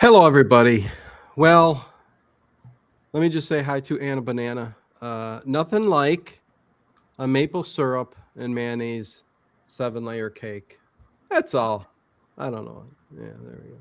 Hello, everybody. Well, let me just say hi to Anna Banana. Nothing like a maple syrup and mayonnaise 7-layer cake. That's all. I don't know. Yeah, there we go.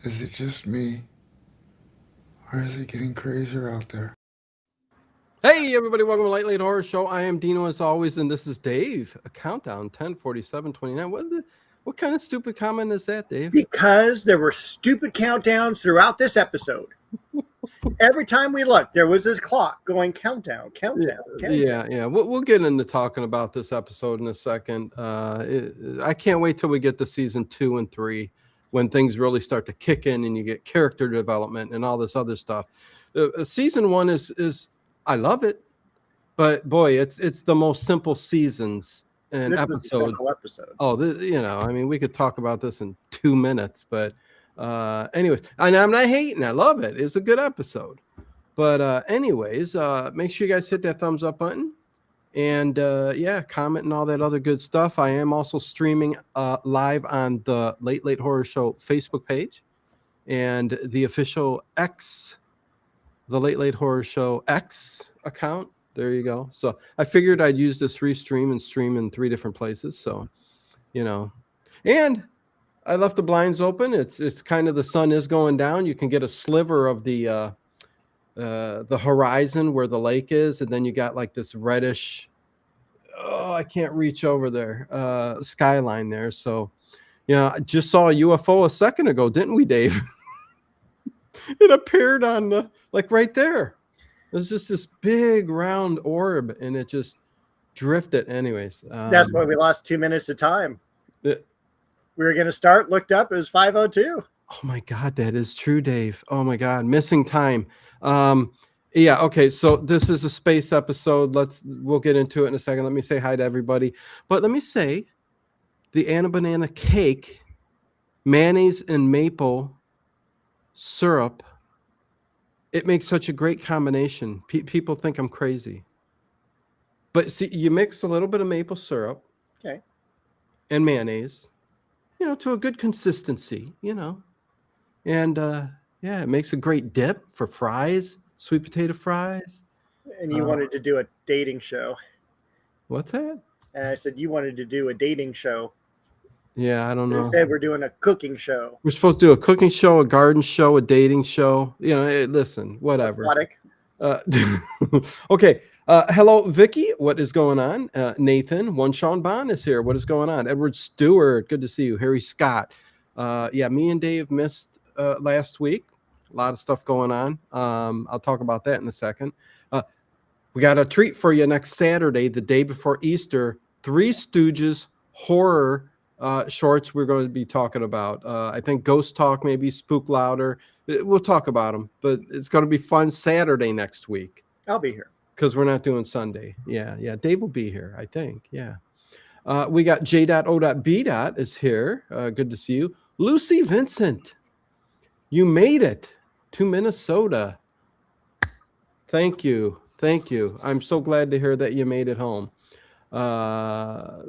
Is it just me? Or is it getting crazier out there? Hey, everybody. Welcome to Late Late Horror Show. I am Dino, as always, and this is Dave. A countdown 10, 47, 29. What kind of stupid comment is that, Dave? Because there were stupid countdowns throughout this episode. Every time we looked, there was this clock going countdown. Yeah. We'll get into talking about this episode in a second. I can't wait till we get to season 2 and 3 when things really start to kick in and you get character development and all this other stuff. Season 1 is I love it, but boy, it's the most simple seasons and This was a episode. simple episode. Oh, we could talk about this in 2 minutes, but anyways, and I'm not hating. I love it. It's a good episode. But anyways, make sure you guys hit that thumbs up button and comment and all that other good stuff. I am also streaming live on the Late Late Horror Show Facebook page and the official X, the Late Late Horror Show X account. There you go. So I figured I'd use this restream and stream in 3 different places. So, and I left the blinds open. It's kind of, the sun is going down. You can get a sliver of the horizon where the lake is, and then you got like this reddish, I can't reach over there, skyline there. So I just saw a UFO a second ago, didn't we, Dave? It appeared on the, like, right there. It was just this big round orb, and it just drifted. Anyways, That's why we lost 2 minutes of time. We were going to start, looked up, it was 5:02. Oh my God, that is true, Dave. Oh my God, missing time. Okay, so this is a space episode. We'll get into it in a second. Let me say hi to everybody. But let me say, the Anna Banana cake, mayonnaise and maple syrup, it makes such a great combination. People think I'm crazy. But see, you mix a little bit of maple syrup, okay, and mayonnaise, to a good consistency, and it makes a great dip for fries, sweet potato fries. And you wanted to do a dating show. What's that? And I said you wanted to do a dating show. Yeah, I don't know. You said we're doing a cooking show. We're supposed to do a cooking show, a garden show, a dating show. Listen, whatever. Okay. Hello, Vicky. What is going on? Nathan, one Sean Bond is here. What is going on? Edward Stewart, good to see you. Harry Scott. Me and Dave missed last week. A lot of stuff going on. I'll talk about that in a second. We got a treat for you next Saturday, the day before Easter. Three Stooges horror shorts we're going to be talking about. I think Ghost Talk, maybe Spook Louder. We'll talk about them, but it's going to be fun Saturday next week. I'll be here. Because we're not doing Sunday. Yeah. Dave will be here, I think. Yeah. We got J.O.B. is here. Good to see you. Lucy Vincent, you made it to Minnesota. Thank you. I'm so glad to hear that you made it home.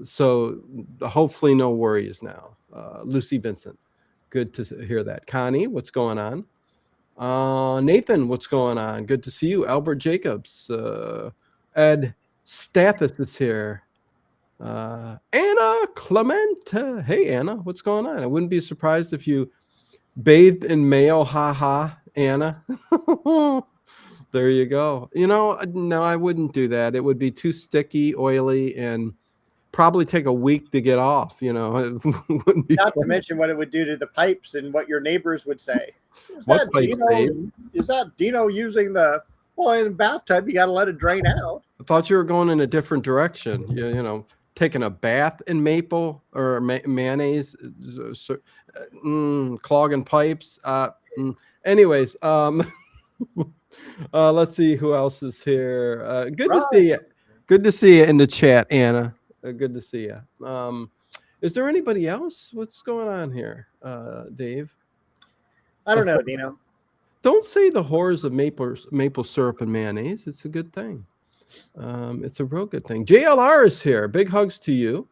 So hopefully no worries now. Lucy Vincent, good to hear that. Connie, what's going on? Nathan, what's going on? Good to see you. Albert Jacobs, Ed Stathis is here. Anna Clement. Hey, Anna, what's going on? I wouldn't be surprised if you bathed in mayo. Ha, Anna. There you go. No, I wouldn't do that. It would be too sticky, oily, and probably take a week to get off. Not to mention what it would do to the pipes and what your neighbors would say. Is that Dino using in the bathtub? You got to let it drain out. I thought you were going in a different direction. Taking a bath in maple or mayonnaise, clogging pipes. Anyways, let's see who else is here. Good to see you. Good to see you in the chat, Anna. Good to see you. Is there anybody else? What's going on here, Dave? I don't know, Dino. Don't say the horrors of maple syrup and mayonnaise. It's a good thing. It's a real good thing. JLR is here. Big hugs to you,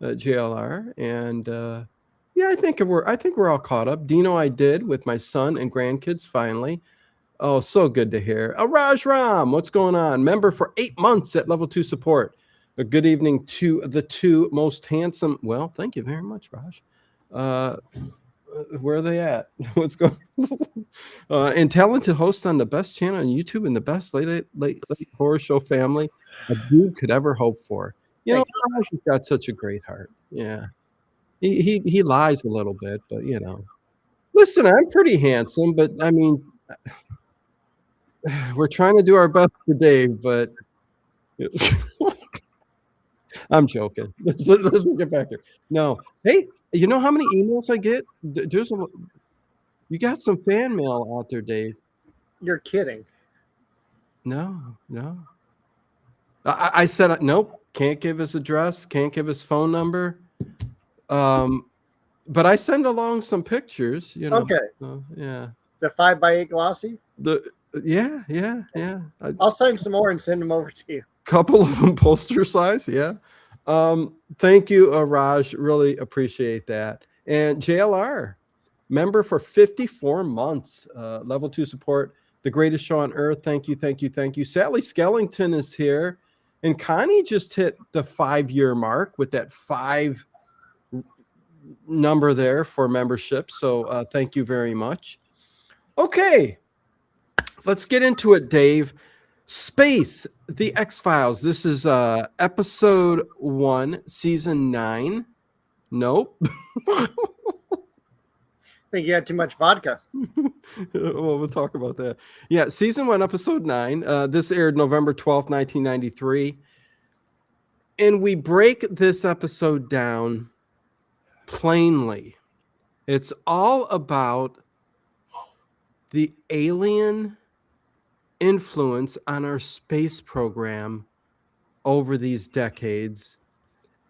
JLR. And yeah, I think we're all caught up. Dino, I did with my son and grandkids finally. Oh, so good to hear. Raj Ram, what's going on? Member for 8 months at level 2 support. A good evening to the two most handsome. Well, thank you very much, Raj. Where are they at? What's going on? And talented host on the best channel on YouTube and the best late horror show family a dude could ever hope for. You know, Raj has got such a great heart. Yeah. He lies a little bit, but you know. Listen, I'm pretty handsome, but I mean, we're trying to do our best for Dave, but I'm joking. Let's get back here. No. Hey, you know how many emails I get? You got some fan mail out there, Dave. You're kidding. No. I said, nope, can't give his address, can't give his phone number. But I send along some pictures, you know. Okay. Yeah. The 5x8 glossy? Yeah. I'll sign some more and send them over to you. Couple of them poster size, yeah. Thank you, Raj. Really appreciate that. And JLR, member for 54 months, level 2 support, the greatest show on earth. Thank you. Sally Skellington is here. And Connie just hit the 5-year mark with that 5 number there for membership. So thank you very much. Okay, let's get into it, Dave. Space, the X-Files. This is episode 1, season 9. Nope. I think you had too much vodka. Well, we'll talk about that. Yeah, season 1, episode 9. This aired November 12th, 1993. And we break this episode down plainly. It's all about the alien influence on our space program over these decades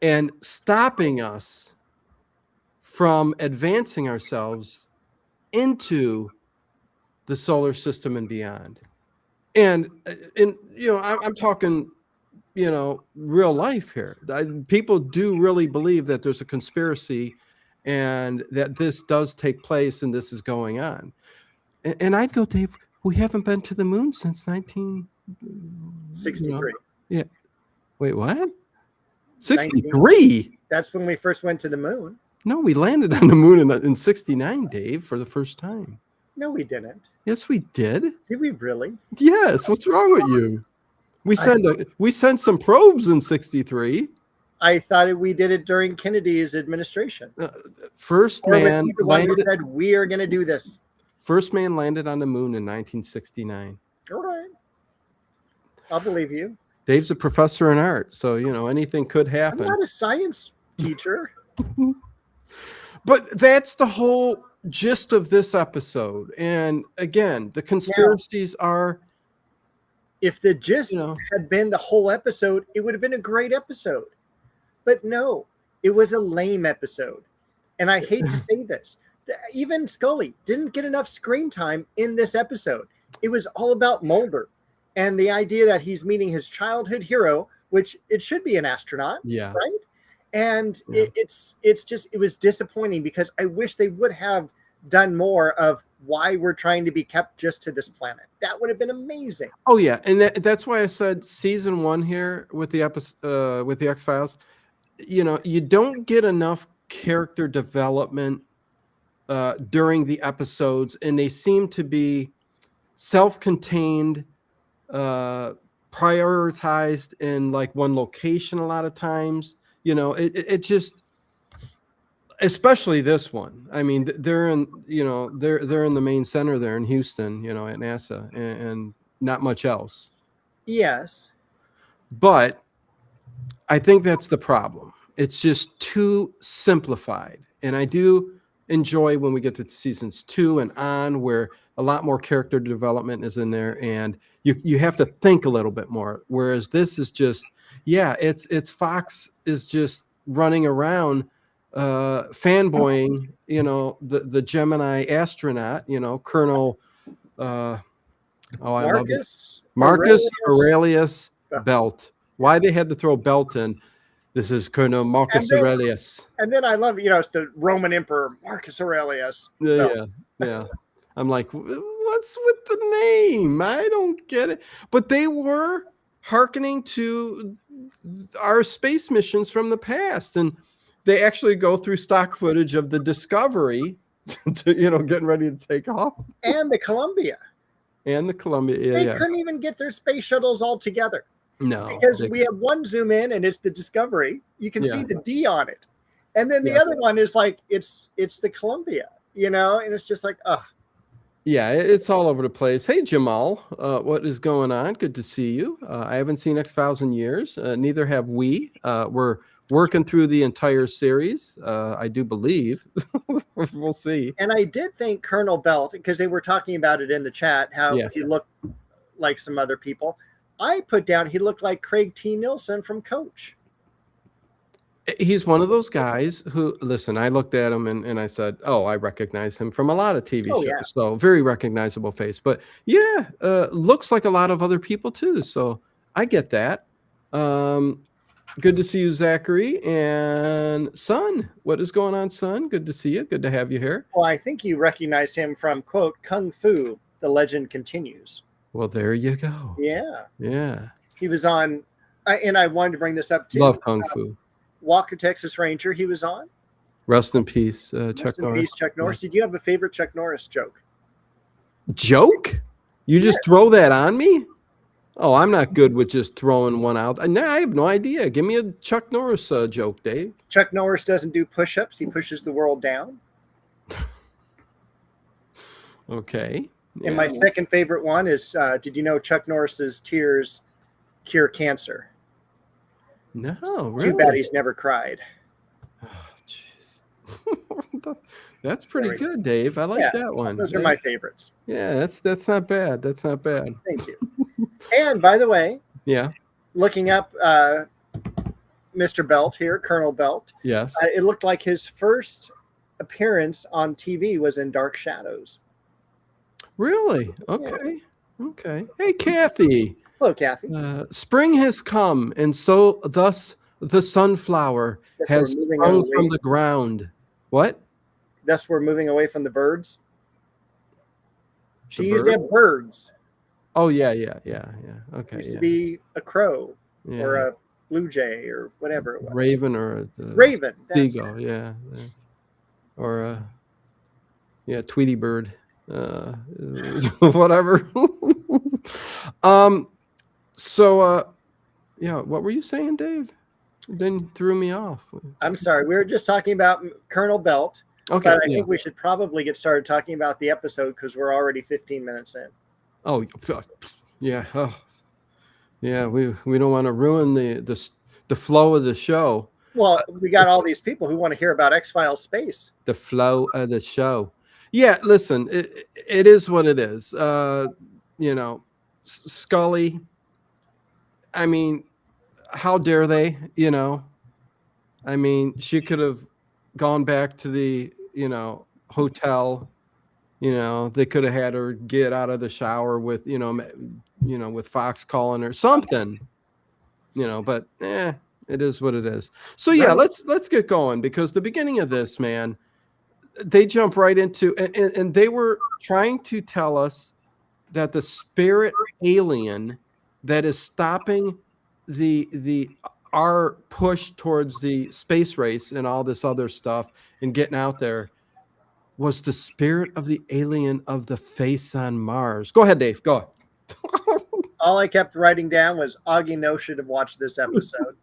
and stopping us from advancing ourselves into the solar system and beyond. And you know, I'm talking, you know, real life here. People do really believe that there's a conspiracy and that this does take place and this is going on. And I'd go, Dave, we haven't been to the moon since 1963. You know? Yeah. Wait, what? 63? That's when we first went to the moon. No, we landed on the moon in 69, Dave, for the first time. No, we didn't. Yes, we did. Did we really? Yes. What's wrong with you? We sent some probes in 63. I thought we did it during Kennedy's administration. First man the one who said we are going to do this. First man landed on the moon in 1969. All right. I'll believe you. Dave's a professor in art, so, you know, anything could happen. I'm not a science teacher. But that's the whole gist of this episode. And again, the conspiracies are... If the gist had been the whole episode, it would have been a great episode. But no, it was a lame episode. And I hate to say this. Even Scully didn't get enough screen time in this episode. It was all about Mulder and the idea that he's meeting his childhood hero, which it should be an astronaut, right? And it was disappointing because I wish they would have done more of why we're trying to be kept just to this planet. That would have been amazing. Oh yeah, and that's why I said season 1 here with the episode with the X-Files. You know, you don't get enough character development during the episodes, and they seem to be self-contained, prioritized in like one location a lot of times. You know, it just, especially this one. I mean, they're in the main center there in Houston, you know, at NASA, and not much else. Yes. But I think that's the problem. It's just too simplified. And I do, enjoy when we get to seasons 2 and on, where a lot more character development is in there, and you have to think a little bit more. Whereas this is just, it's Fox is just running around fanboying, the Gemini astronaut, Colonel I love it. Marcus Aurelius Belt. Why they had to throw Belt in? This is Colonel Marcus Aurelius. And then I love, it's the Roman Emperor Marcus Aurelius. Yeah. I'm like, what's with the name? I don't get it. But they were hearkening to our space missions from the past, and they actually go through stock footage of the Discovery, to, getting ready to take off, and the Columbia. They couldn't even get their space shuttles all together. No, because we have one zoom in and it's the Discovery. You can see the D on it, and then the other one is like it's the Columbia, and it's just like, yeah, it's all over the place. Hey, Jamal, what is going on? Good to see you. I haven't seen X-Files in years. Neither have we. We're working through the entire series, I do believe. We'll see. And I did think Colonel Belt, because they were talking about it in the chat, how he looked like some other people. I put down he looked like Craig T. Nielsen from Coach. He's one of those guys who, listen, I looked at him and I said, I recognize him from a lot of TV shows. Yeah. So very recognizable face. But looks like a lot of other people too. So I get that. Good to see you, Zachary. And Son, what is going on, Son? Good to see you. Good to have you here. Well, I think you recognize him from, quote, Kung Fu, The Legend Continues. Well, there you go. Yeah. He was on, and I wanted to bring this up too. Love Kung Fu. Walker, Texas Ranger, he was on. Rest in peace, Chuck Norris. Chuck Norris. Did you have a favorite Chuck Norris joke? Joke? You just throw that on me? Oh, I'm not good with just throwing one out. I have no idea. Give me a Chuck Norris joke, Dave. Chuck Norris doesn't do push-ups. He pushes the world down. Okay. And my second favorite one is, did you know Chuck Norris's tears cure cancer? No, really? Too bad he's never cried. Oh, jeez. That's pretty good, Dave. I like that one. Those are my favorites. Yeah, that's not bad. That's not bad. Thank you. And by the way, looking up Mr. Belt here, Colonel Belt. Yes. It looked like his first appearance on TV was in Dark Shadows. Really? Okay. Yeah. Okay. Hey, Kathy. Hello, Kathy. Spring has come, and so thus the sunflower has sprung from the ground. What? Thus we're moving away from the birds. She used to have birds. Oh, yeah. Okay. Used to be a crow or a blue jay or whatever it was. Raven or Raven. Seagull, or Tweety bird. Whatever. What were you saying, Dave? Then threw me off. I'm sorry. We were just talking about Colonel Belt. Okay. But I think we should probably get started talking about the episode because we're already 15 minutes in. Oh, yeah. Yeah, we don't want to ruin the flow of the show. Well, we got all these people who want to hear about X-Files space. The flow of the show. Yeah, listen, it is what it is. Scully, I mean, how dare they, I mean, she could have gone back to the, hotel, they could have had her get out of the shower with, with Fox calling her something, but it is what it is. So let's get going, because the beginning of this, man, they jump right into, and they were trying to tell us that the spirit alien that is stopping our push towards the space race and all this other stuff and getting out there was the spirit of the alien of the face on Mars. Go ahead, Dave. Go ahead. All I kept writing down was Augie No should have watched this episode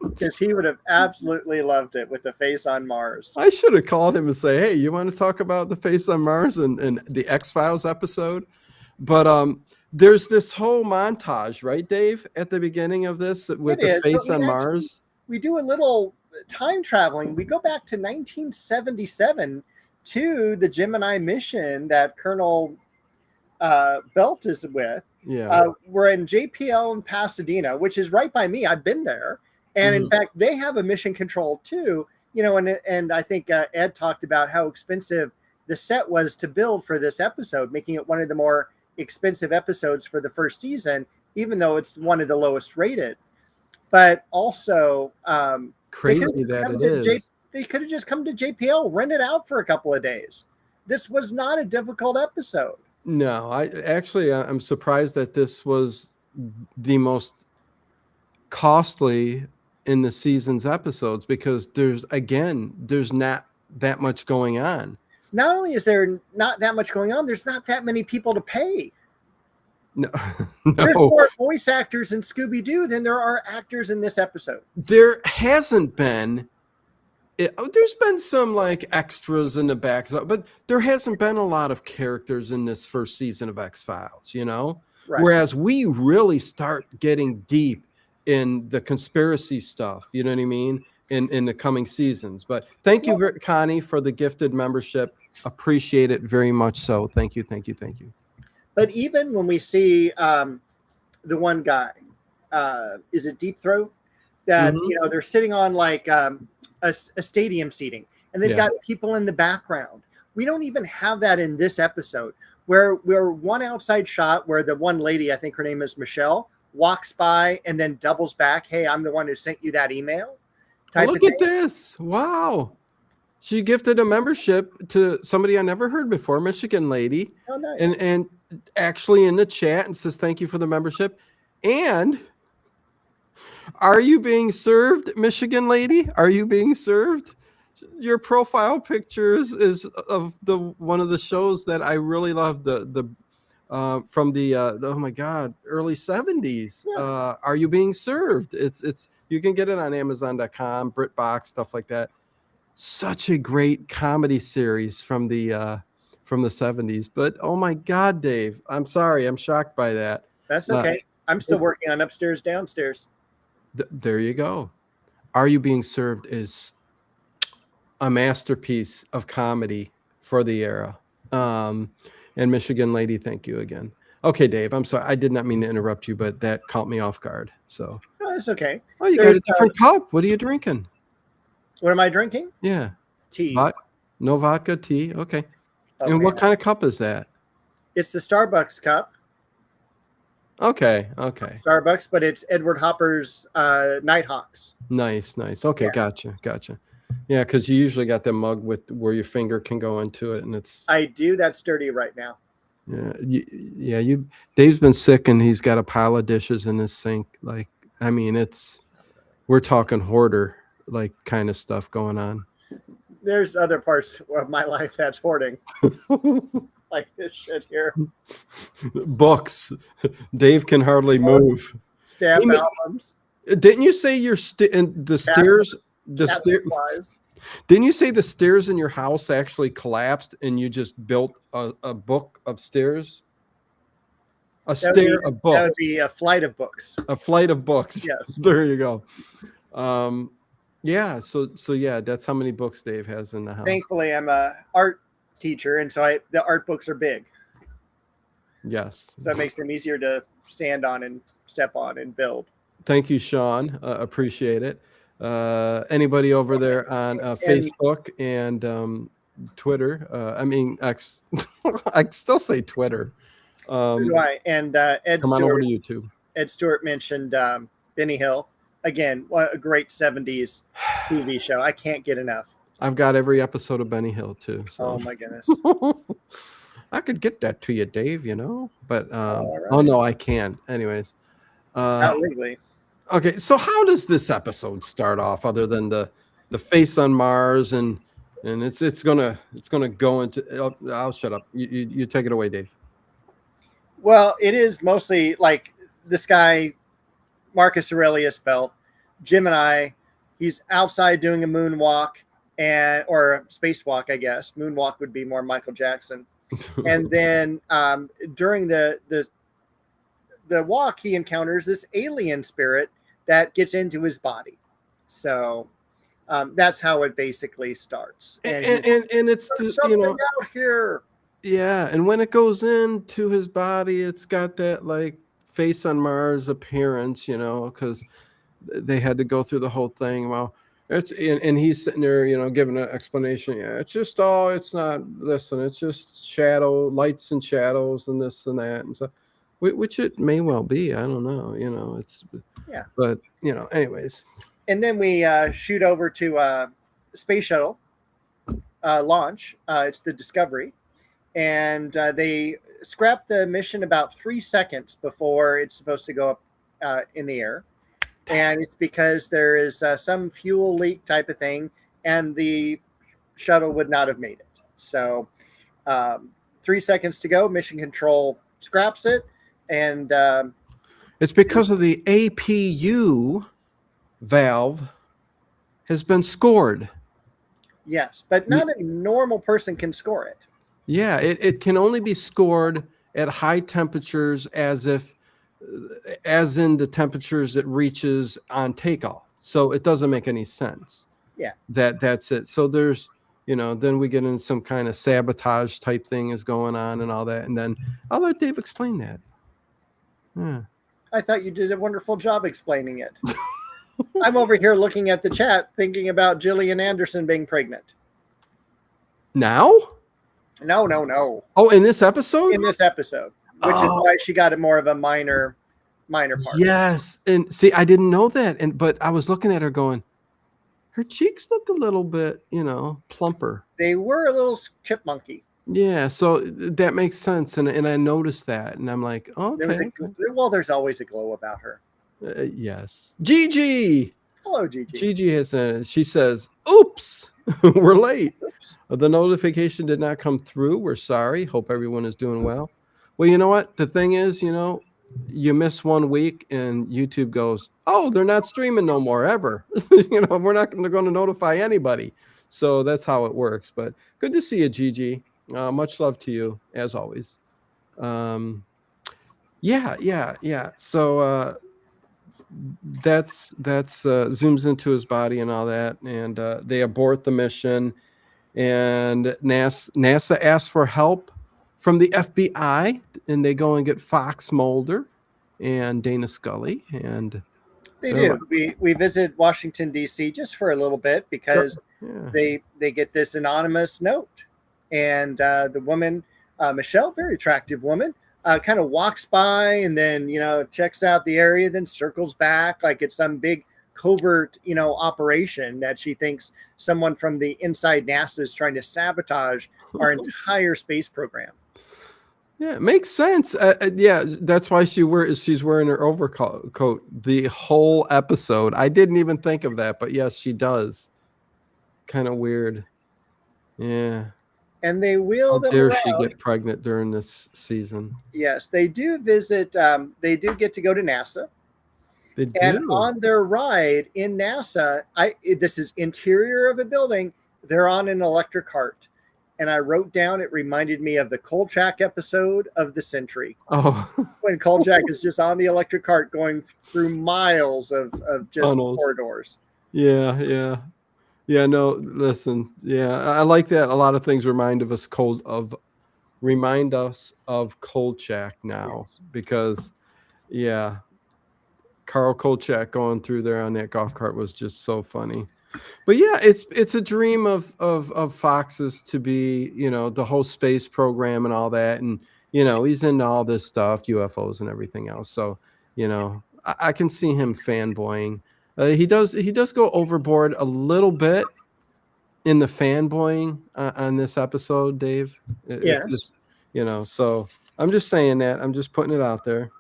because he would have absolutely loved it with the face on Mars. I should have called him and say, hey, you want to talk about the face on Mars and the X-Files episode? But there's this whole montage, right, Dave, at the beginning of this with the face on Mars. We do a little time traveling. We go back to 1977 to the Gemini mission that Colonel Belt is with. Yeah. We're in JPL in Pasadena, which is right by me. I've been there. And in fact, they have a mission control too, and I think Ed talked about how expensive the set was to build for this episode, making it one of the more expensive episodes for the first season, even though it's one of the lowest rated. But also, Crazy that it is. They could have just come to JPL, rent it out for a couple of days. This was not a difficult episode. No, I'm surprised that this was the most costly in the season's episodes, because there's not that much going on. Not only is there not that much going on, there's not that many people to pay. No. There's more voice actors in Scooby-Doo than there are actors in this episode. There hasn't been. There's been some like extras in the back, but there hasn't been a lot of characters in this first season of X-Files, Right. Whereas we really start getting deep in the conspiracy stuff, you know what I mean, in the coming seasons. But thank you, Connie, for the gifted membership. Appreciate it very much so. Thank you. But even when we see the one guy, is it Deep Throat? That, they're sitting on like a stadium seating, and they've got people in the background. We don't even have that in this episode, where we're one outside shot where the one lady, I think her name is Michelle, walks by and then doubles back. Hey, I'm the one who sent you that email. Look at this. Wow. She gifted a membership to somebody I never heard before, Michigan lady. Oh, nice. And actually in the chat, and says thank you for the membership. And are you being served, Michigan lady? Are you being served? Your profile pictures is of one of the shows that I really love, from the oh my god, early 70s. Yeah. Are you being served? It's you can get it on Amazon.com, BritBox, stuff like that. Such a great comedy series from the 70s. But oh my god, Dave, I'm sorry, I'm shocked by that. That's okay. I'm still working on Upstairs Downstairs. There you go. Are You Being Served is a masterpiece of comedy for the era. And Michigan lady, thank you again. Okay, Dave, I'm sorry. I did not mean to interrupt you, but that caught me off guard. So that's okay. Oh, you got a different cup. What are you drinking? What am I drinking? Yeah. Tea. No vodka, tea. Okay. And what kind of cup is that? It's the Starbucks cup. Okay. Starbucks, but it's Edward Hopper's Nighthawks. Nice. Okay, yeah. Gotcha. Yeah, because you usually got the mug with where your finger can go into it, and it's. I do. That's dirty right now. Yeah. Dave's been sick, and he's got a pile of dishes in his sink. Like, I mean, we're talking hoarder like kind of stuff going on. There's other parts of my life that's hoarding. Like this shit here. Books. Dave can hardly move. Stamp albums. Didn't you say the stairs? Didn't you say the stairs in your house actually collapsed and you just built a book of stairs? Of books. That would be a flight of books. A flight of books. Yes. There you go. Yeah. So yeah, that's how many books Dave has in the house. Thankfully, I'm a art teacher, and so the art books are big. Yes. So it makes them easier to stand on and step on and build. Thank you, Sean. Appreciate it. Anybody over there on Facebook and Twitter? I mean, X. I still say Twitter. So do I. And Ed come Stewart, on over to YouTube. Ed Stewart mentioned Benny Hill. Again, what a great 70s TV show. I can't get enough. I've got every episode of Benny Hill too. So. Oh my goodness. I could get that to you, Dave, but right. Oh no, I can't. Anyways. Not legally. Okay, so how does this episode start off other than the face on Mars and it's gonna go into I'll shut up. You take it away, Dave. Well, it is mostly like this guy, Marcus Aurelius Belt, Gemini. He's outside doing a moonwalk or a spacewalk, I guess. Moonwalk would be more Michael Jackson. And then during the walk, he encounters this alien spirit that gets into his body. So That's how it basically starts. And it's There's the, something out here. yeah, and when it goes into his body, it's got that like face on Mars appearance, because they had to go through the whole thing. Well, and he's sitting there, giving an explanation. Yeah, it's not. Listen, it's just lights and shadows, and this and that, and so, which it may well be. I don't know. It's Yeah. But anyways. And then we shoot over to space shuttle launch. It's the Discovery. And they scrap the mission about 3 seconds before it's supposed to go up in the air. And it's because there is some fuel leak type of thing, and the shuttle would not have made it. So 3 seconds to go, mission control scraps it. And it's because of the APU valve has been scored. Yes, but not a normal person can score it. Yeah, it can only be scored at high temperatures, as in the temperatures it reaches on takeoff. So it doesn't make any sense. Yeah. That's it. So there's, then we get in some kind of sabotage type thing is going on and all that. And then I'll let Dave explain that. Yeah. I thought you did a wonderful job explaining it. I'm over here looking at the chat thinking about Gillian Anderson being pregnant. Now? No. Oh, in this episode? In this episode, which is why she got a more of a minor part. Yes, and see, I didn't know that, but I was looking at her going, her cheeks look a little bit, plumper. They were a little chipmunky. Yeah, so that makes sense, and I noticed that, and I'm like, oh, okay. There's always a glow about her. Yes. Gigi. Hello, Gigi. Gigi she says, oops. We're late. Oops. The notification did not come through. We're sorry. Hope everyone is doing well. Well, you know what? The thing is, you miss 1 week and YouTube goes, oh, they're not streaming no more ever. We're not going to notify anybody. So that's how it works. But good to see you, Gigi. Much love to you, as always. Yeah. So that's zooms into his body and all that, and they abort the mission, and NASA asks for help from the FBI, and they go and get Fox Mulder and Dana Scully, and they do. We visit Washington D.C. just for a little bit because they get this anonymous note, and the woman, Michelle, very attractive woman, kind of walks by and then, checks out the area, then circles back like it's some big covert, operation that she thinks someone from the inside NASA is trying to sabotage our entire space program. Yeah, it makes sense. Yeah, that's why she's wearing her overcoat the whole episode. I didn't even think of that, but yes, she does. Kind of weird. Yeah. And they wheel them around. How dare she get pregnant during this season? Yes, they do visit. They do get to go to NASA. They do. And on their ride in NASA, this is interior of a building. They're on an electric cart. And I wrote down, it reminded me of the Kolchak episode of The Century. Oh. When Kolchak is just on the electric cart going through miles of just tunnels. Corridors. Yeah. Yeah, no, listen. Yeah, I like that. A lot of things remind us of Kolchak now, because Carl Kolchak going through there on that golf cart was just so funny. But yeah, it's a dream of Fox's to be, the whole space program and all that, and he's into all this stuff, UFOs and everything else. So I can see him fanboying. He does go overboard a little bit in the fanboying on this episode, Dave. It's just, so I'm just saying that. I'm just putting it out there.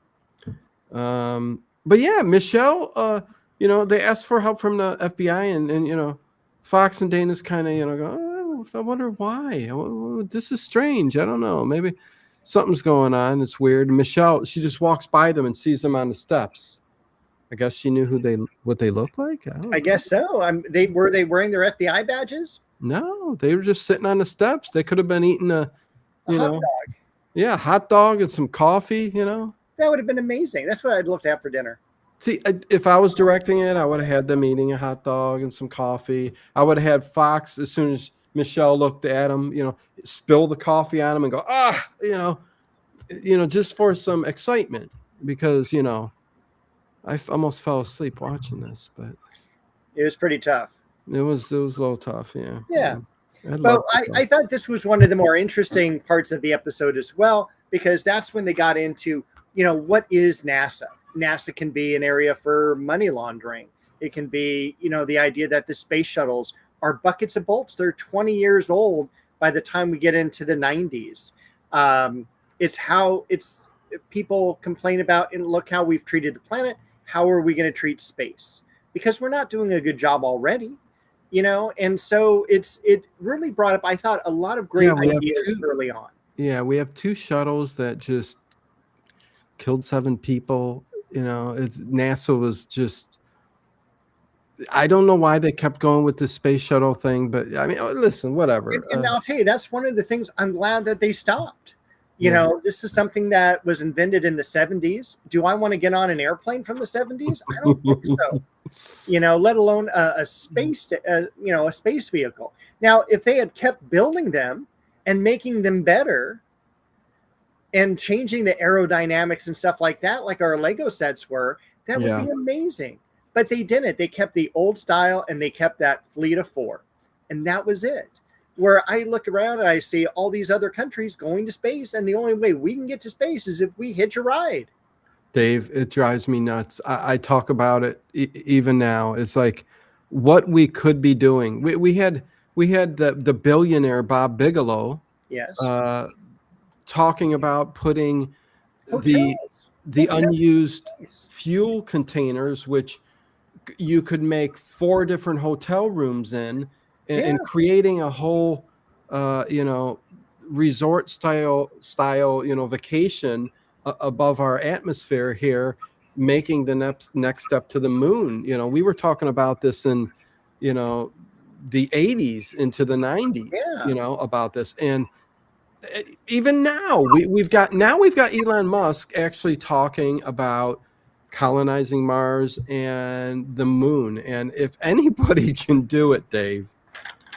But yeah, Michelle, they asked for help from the FBI, and Fox and Dana's kind of, go, oh, I wonder why. This is strange. I don't know. Maybe something's going on. It's weird. Michelle, she just walks by them and sees them on the steps. I guess she knew what they look like. I guess so. Were they wearing their FBI badges? No, they were just sitting on the steps. They could have been eating a hot dog. Yeah, hot dog and some coffee. That would have been amazing. That's what I'd love to have for dinner. See, if I was directing it, I would have had them eating a hot dog and some coffee. I would have had Fox, as soon as Michelle looked at him, spill the coffee on him and go, just for some excitement, because, I almost fell asleep watching this, but It was pretty tough. it was a little tough. Yeah. Yeah. I But I thought this was one of the more interesting parts of the episode as well, because that's when they got into, what is NASA? NASA can be an area for money laundering. It can be, the idea that the space shuttles are buckets of bolts. They're 20 years old by the time we get into the 90s. It's people complain about, and look how we've treated the planet. How are we going to treat space? Because we're not doing a good job already. And so it really brought up, I thought, a lot of great ideas early on. Yeah, we have 2 shuttles that just killed 7 people. NASA was just, I don't know why they kept going with the space shuttle thing, but I mean, listen, whatever. And I'll tell you, that's one of the things I'm glad that they stopped. This is something that was invented in the 70s. Do I want to get on an airplane from the 70s? I don't think so. Let alone a space vehicle. Now, if they had kept building them and making them better and changing the aerodynamics and stuff like that, like our Lego sets were, that would be amazing. But they didn't. They kept the old style, and they kept that fleet of 4. And that was it. Where I look around and I see all these other countries going to space, and the only way we can get to space is if we hitch a ride. Dave, it drives me nuts. I talk about it even now. It's like what we could be doing. We had the billionaire Bob Bigelow, yes, talking about putting hotels. the unused fuel containers, which you could make 4 different hotel rooms in, and creating a whole resort style vacation above our atmosphere here, making the next step to the moon. We were talking about this in the 80s into the 90s, about this. And even now we've got Elon Musk actually talking about colonizing Mars and the moon. And if anybody can do it, Dave,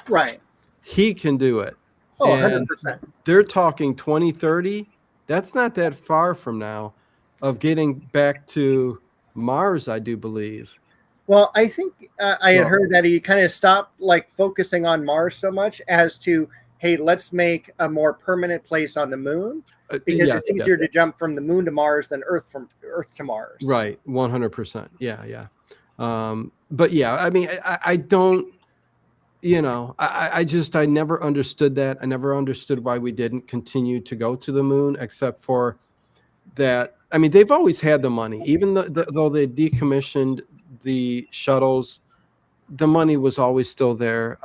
right, he can do it. Oh, and 100%. They're talking 2030. That's not that far from now, of getting back to Mars, I do believe. Well, I think I had heard that he kind of stopped focusing on Mars so much as to, hey, let's make a more permanent place on the moon, because it's easier to jump from the moon to Mars than Earth to Mars. Right, 100%. Yeah. But yeah, I mean, I don't. I never understood that. I never understood why we didn't continue to go to the moon, except for that. I mean, they've always had the money, even though they decommissioned the shuttles, the money was always still there.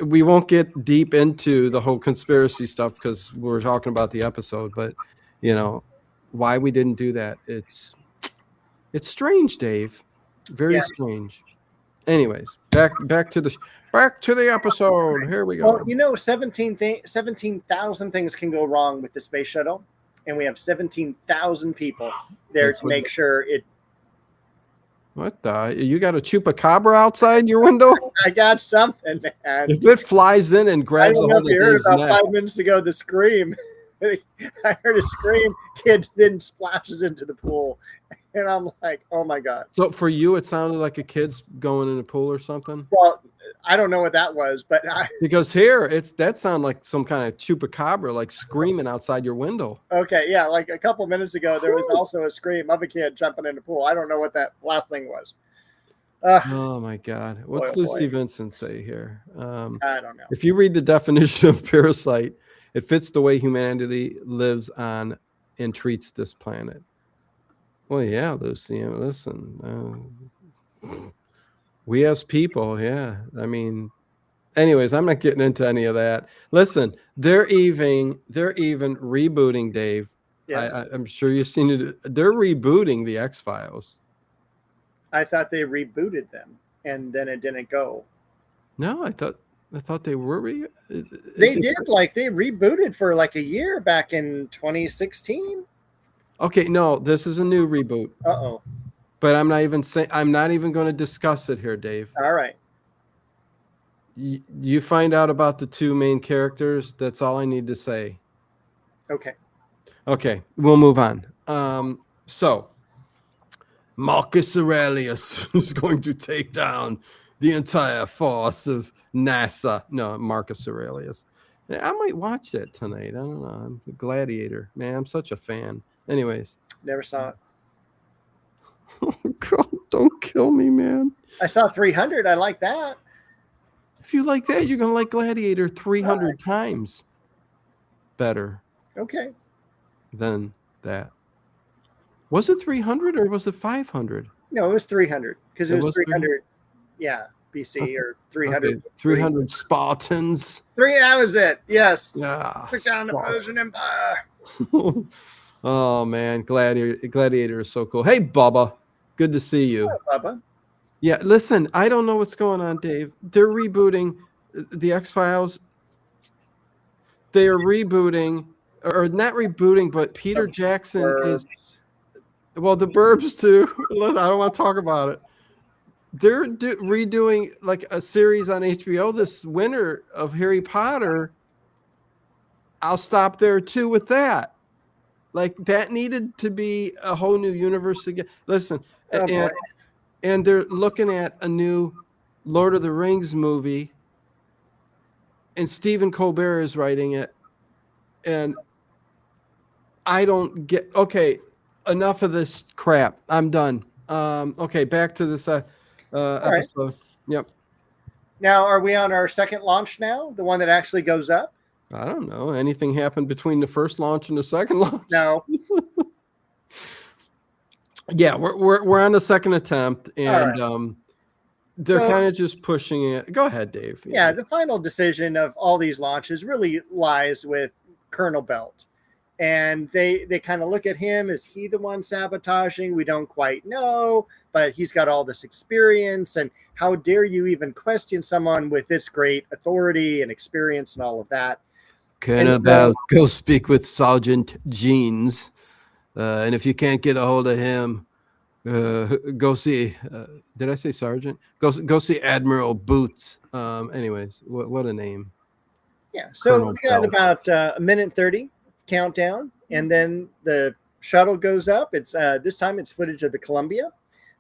We won't get deep into the whole conspiracy stuff because we're talking about the episode, but why we didn't do that. It's strange, Dave. Very strange. Anyways, back to the episode. Here we go. Well, 17,000 things can go wrong with the space shuttle, and we have 17,000 people there to make sure it. What the? You got a chupacabra outside your window? I got something, man. If it flies in and grabs a hold of Dave's neck. 5 minutes ago, the scream. I heard a scream. Kid then splashes into the pool. And I'm like, oh my God. So for you, it sounded like a kid's going in a pool or something? Well, I don't know what that was, but because here that sounded like some kind of chupacabra, like screaming outside your window. Okay, yeah, like a couple minutes ago, there was also a scream of a kid jumping in the pool. I don't know what that last thing was. Oh my God. What's Lucy Vincent say here? I don't know. If you read the definition of parasite, it fits the way humanity lives on and treats this planet. Well, yeah, Lucy, listen, we as people, yeah. I mean, anyways, I'm not getting into any of that. Listen, they're even rebooting, Dave. Yes. I'm sure you've seen it. They're rebooting the X-Files. I thought they rebooted them, and then it didn't go. No, I thought they were. They did, they rebooted for like a year back in 2016. Okay, no, this is a new reboot. Uh-oh. But I'm not even going to discuss it here, Dave. All right. You find out about the two main characters. That's all I need to say. Okay. Okay, we'll move on. So Marcus Aurelius is going to take down the entire force of NASA. No, Marcus Aurelius. I might watch that tonight. I don't know. I'm a Gladiator. Man, I'm such a fan. Anyways. Never saw it. Oh, God, don't kill me, man. I saw 300. I like that. If you like that, you're going to like Gladiator 300 times better. Okay. Than that. Was it 300 or was it 500? No, it was 300 because it was 300. 300? Yeah, BC or 300. Okay, 300 Spartans. That was it. Yes. Yeah. Took down the Persian Empire. Oh man, Gladiator is so cool. Hey, Bubba, good to see you. Hi, Bubba. Yeah, listen, I don't know what's going on, Dave. They're rebooting the X-Files. They are rebooting, or not rebooting, but Peter Jackson is. Well, the Burbs too. I don't want to talk about it. They're redoing like a series on HBO this winter of Harry Potter. I'll stop there too with that. Like that needed to be a whole new universe again. Listen, and they're looking at a new Lord of the Rings movie, and Stephen Colbert is writing it, and I don't get. Okay, enough of this crap. I'm done. Okay, back to this episode. Right. Yep. Now, are we on our second launch now? The one that actually goes up? I don't know. Anything happened between the first launch and the second launch? No. Yeah, we're on the second attempt, and right. They're kind of just pushing it. Go ahead, Dave. Yeah, the final decision of all these launches really lies with Colonel Belt. And they kind of look at him. Is he the one sabotaging? We don't quite know, but he's got all this experience. And how dare you even question someone with this great authority and experience and all of that? Colonel Belt, go speak with Sergeant Jeans. And if you can't get a hold of him, go see. Did I say Sergeant? Go see Admiral Boots. Anyways, what a name. Yeah. So Colonel we got Belt. About a minute 30 countdown, and then the shuttle goes up. It's this time it's footage of the Columbia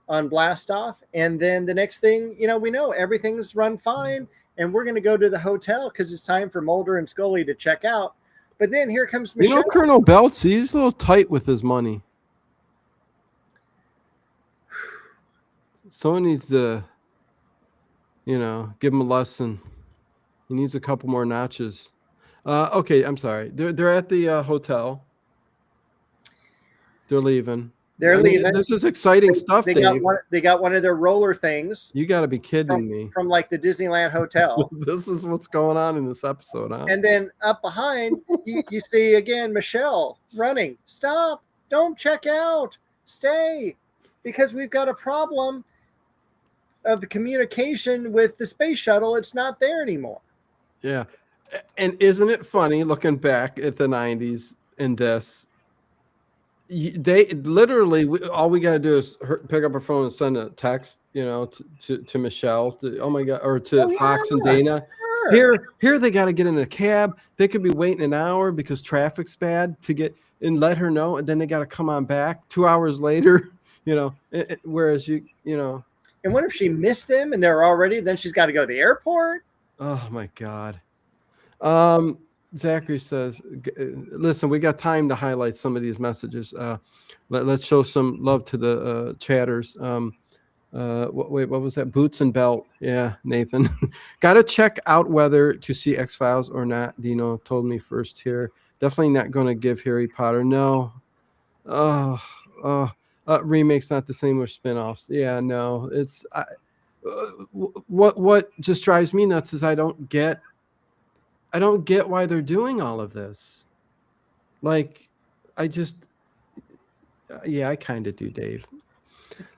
on blast off, and then the next thing we know everything's run fine, and we're going to go to the hotel because it's time for Mulder and Scully to check out. But then here comes Michelle. Colonel Belt, he's a little tight with his money. Someone needs to, give him a lesson. He needs a couple more notches. Okay, I'm sorry. They're at the hotel. They're leaving. They're leaving. This is exciting stuff, Dave. They got one of their roller things. You got to be kidding me. From like the Disneyland hotel. This is what's going on in this episode, huh? And then up behind, you see again Michelle running. Stop! Don't check out. Stay, because we've got a problem of the communication with the space shuttle. It's not there anymore. Yeah. And isn't it funny looking back at the 90s in this? They literally, all we got to do is pick up our phone and send a text, to Michelle, oh my God, or to Fox and Dana. Sure. Here they got to get in a cab. They could be waiting an hour because traffic's bad to get and let her know. And then they got to come on back 2 hours later, whereas And what if she missed them and they're already, then she's got to go to the airport? Oh my God. Zachary says, listen, we got time to highlight some of these messages. Let's show some love to the chatters. What was that? Boots and Belt. Yeah, Nathan. Got to check out whether to see X-Files or not. Dino told me first here. Definitely not going to give Harry Potter. No. Remakes not the same with spinoffs. Yeah, no. It's what just drives me nuts is I don't get why they're doing all of this. Like, I kind of do, Dave.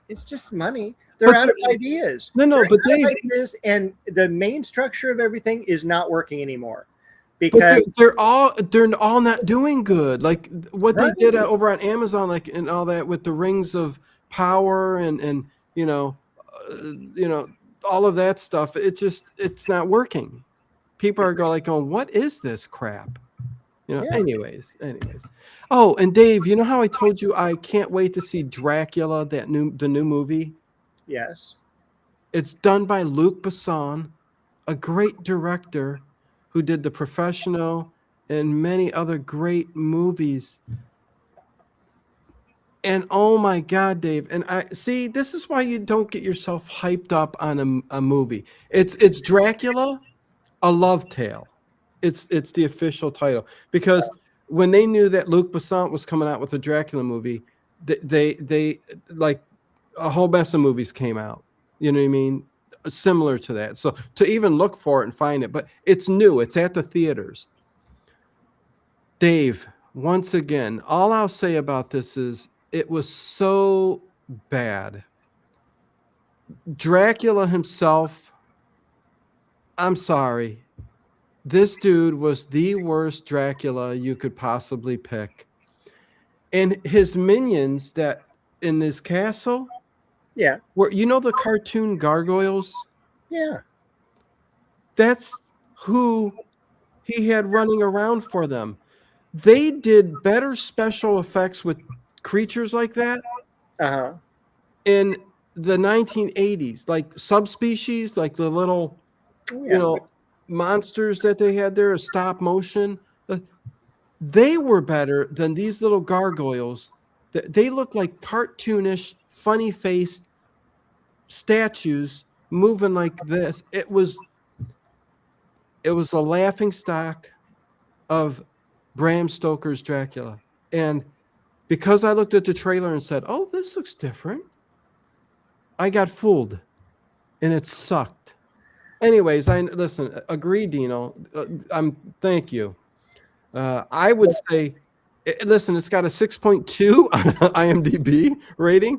It's just money. They're out of ideas. No, but Dave, ideas, and the main structure of everything is not working anymore. because they're all not doing good. Like what they did over on Amazon, like and all that with the Rings of Power and all of that stuff. It's not working. People are going, what is this crap? Anyways. Oh, and Dave, you know how I told you I can't wait to see Dracula, the new movie? yes, It's done by Luc Besson, a great director who did The Professional and many other great movies. And oh my God, Dave! And I see this is why you don't get yourself hyped up on a movie. It's Dracula, a love tale. It's the official title, because when they knew that Luc Besson was coming out with a Dracula movie, they like a whole mess of movies came out. You know what I mean? Similar to that. So to even look for it and find it, but it's new. It's at the theaters. Dave, once again, all I'll say about this is it was so bad. Dracula himself, I'm sorry. This dude was the worst Dracula you could possibly pick. And his minions that in this castle, yeah, were the cartoon gargoyles? yeah. That's who he had running around for them. They did better special effects with creatures like that in the 1980s, like subspecies, like the little, monsters that they had there, a stop motion. They were better than these little gargoyles. They look like cartoonish, funny-faced statues moving like this. It was a laughing stock of Bram Stoker's Dracula. And because I looked at the trailer and said, "Oh, this looks different," I got fooled, and it sucked. Anyways, listen. Agree, Dino. Thank you. I would say, listen. It's got a 6.2 on IMDb rating,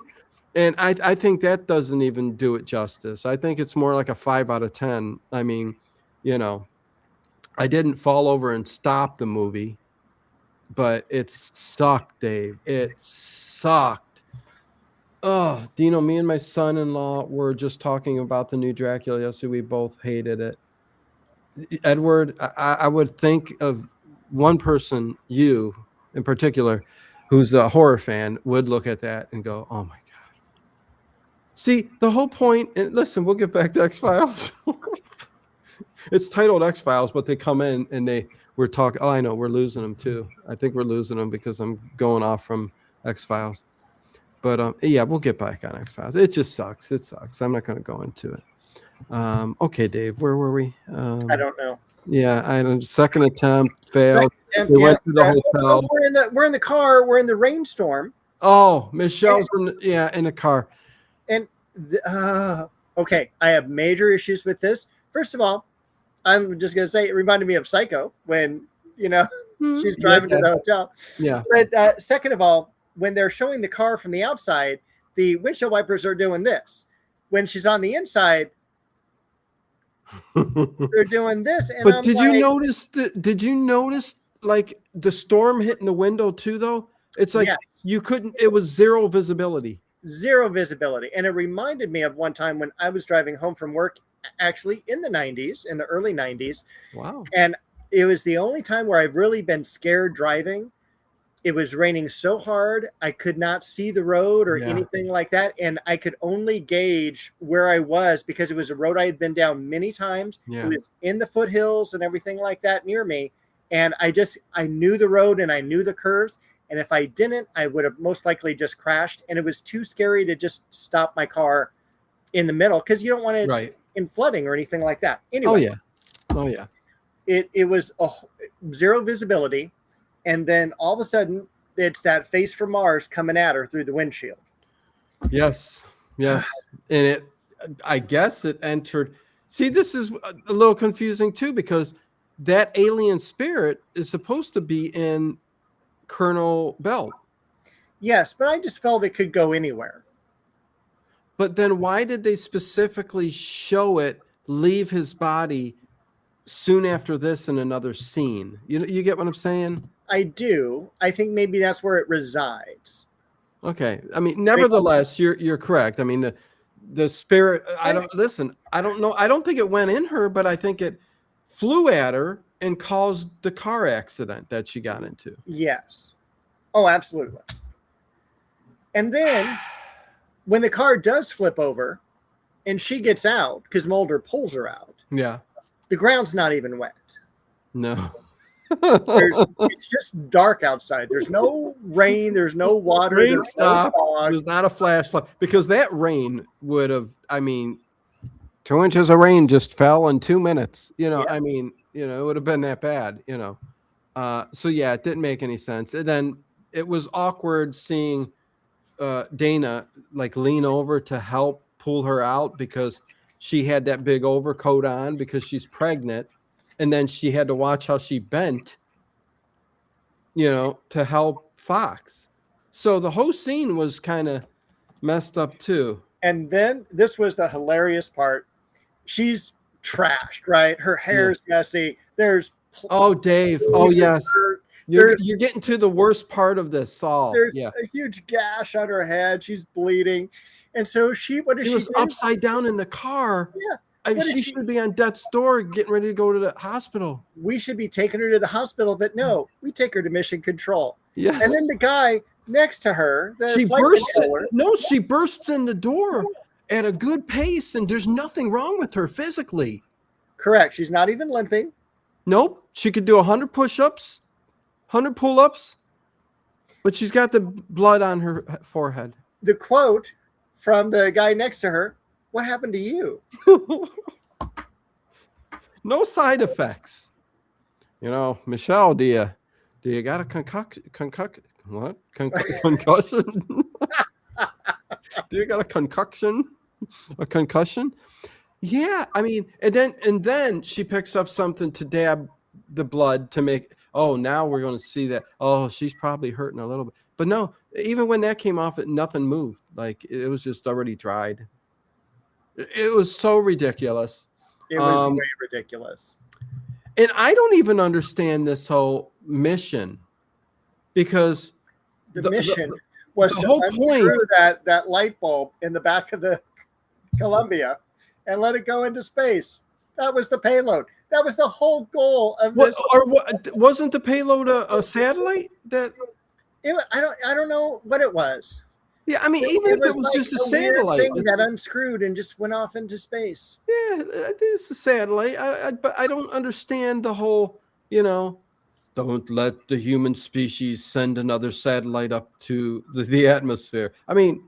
and I think that doesn't even do it justice. I think it's more like a 5 out of 10. I mean, I didn't fall over and stop the movie, but it sucked, Dave. It sucked. Oh, Dino, me and my son-in-law were just talking about the new Dracula yesterday. We both hated it. Edward, I would think of one person, you in particular, who's a horror fan, would look at that and go, "Oh my God." See, the whole point, and listen, we'll get back to X-Files. It's titled X-Files, but they come in and we're talking. Oh, I know, we're losing them too. I think we're losing them because I'm going off from X-Files. But yeah, we'll get back on X-Files. It just sucks. It sucks. I'm not going to go into it. Okay, Dave, where were we? I don't know. Yeah, second attempt failed. Second attempt, We went to the hotel. We're in the car. We're in the rainstorm. Oh, Michelle's in the car. And okay, I have major issues with this. First of all, I'm just gonna say it reminded me of Psycho when she's driving to the hotel. Yeah. But second of all, when they're showing the car from the outside, the windshield wipers are doing this. When she's on the inside, they're doing this. And but did you notice like the storm hitting the window too, though? It's like you couldn't. It was zero visibility. Zero visibility, and it reminded me of one time when I was driving home from work, actually in the early 90s. Wow. And it was the only time where I've really been scared driving. It was raining so hard, I could not see the road or anything like that. And I could only gauge where I was because it was a road I had been down many times. Yeah. It was in the foothills and everything like that near me. And I knew the road and I knew the curves. And if I didn't, I would have most likely just crashed. And it was too scary to just stop my car in the middle because you don't want it in flooding or anything like that. Anyway. Oh yeah. It was zero visibility. And then all of a sudden, it's that face from Mars coming at her through the windshield. Yes. And I guess it entered. See, this is a little confusing too, because that alien spirit is supposed to be in Colonel Belt. Yes, but I just felt it could go anywhere. But then why did they specifically show it leave his body soon after this in another scene. You get what I'm saying? I do. I think maybe that's where it resides. Okay. I mean, nevertheless, you're correct. I mean, the spirit. I don't know. I don't think it went in her, but I think it flew at her and caused the car accident that she got into. Yes. Oh, absolutely. And then when the car does flip over and she gets out because Mulder pulls her out, Yeah. the ground's not even wet. No. It's just dark outside. There's no rain. There's no water. Rain there's stopped. no fog. There's not a flash flood because that rain would have. I mean, 2 inches of rain just fell in 2 minutes. Yeah. I mean, it would have been that bad. So yeah, it didn't make any sense. And then it was awkward seeing Dana like lean over to help pull her out because she had that big overcoat on because she's pregnant. And then she had to watch how she bent, to help Fox. So the whole scene was kind of messed up too. And then this was the hilarious part. She's trashed, right? Her hair's messy. There's Dave. Oh yes. You're getting to the worst part of this, Saul. There's a huge gash on her head. She's bleeding. And so she was upside down in the car. Yeah. She should be on death's door getting ready to go to the hospital. We should be taking her to the hospital, but no, we take her to mission control. Yes. And then the guy next to her, she bursts in the door at a good pace, and there's nothing wrong with her physically. Correct. She's not even limping. Nope. She could do 100 push-ups, 100 pull-ups, but she's got the blood on her forehead. The quote from the guy next to her, "What happened to you?" No side effects. Michelle, do you got a concussion? What? Concussion? Do you got a concoction? A concussion? Yeah, I mean, and then she picks up something to dab the blood to make. Oh, now we're going to see that. Oh, she's probably hurting a little bit. But no, even when that came off, nothing moved. Like it was just already dried. It was so ridiculous. It was way ridiculous. And I don't even understand this whole mission because the mission was to unscrew that light bulb in the back of the Columbia and let it go into space. That was the payload. That was the whole goal of this. Wasn't the payload a satellite? I don't know what it was. Yeah, I mean, even if it was just a satellite thing that unscrewed and just went off into space. Yeah, it's a satellite. But I don't understand the whole, don't let the human species send another satellite up to the atmosphere. I mean,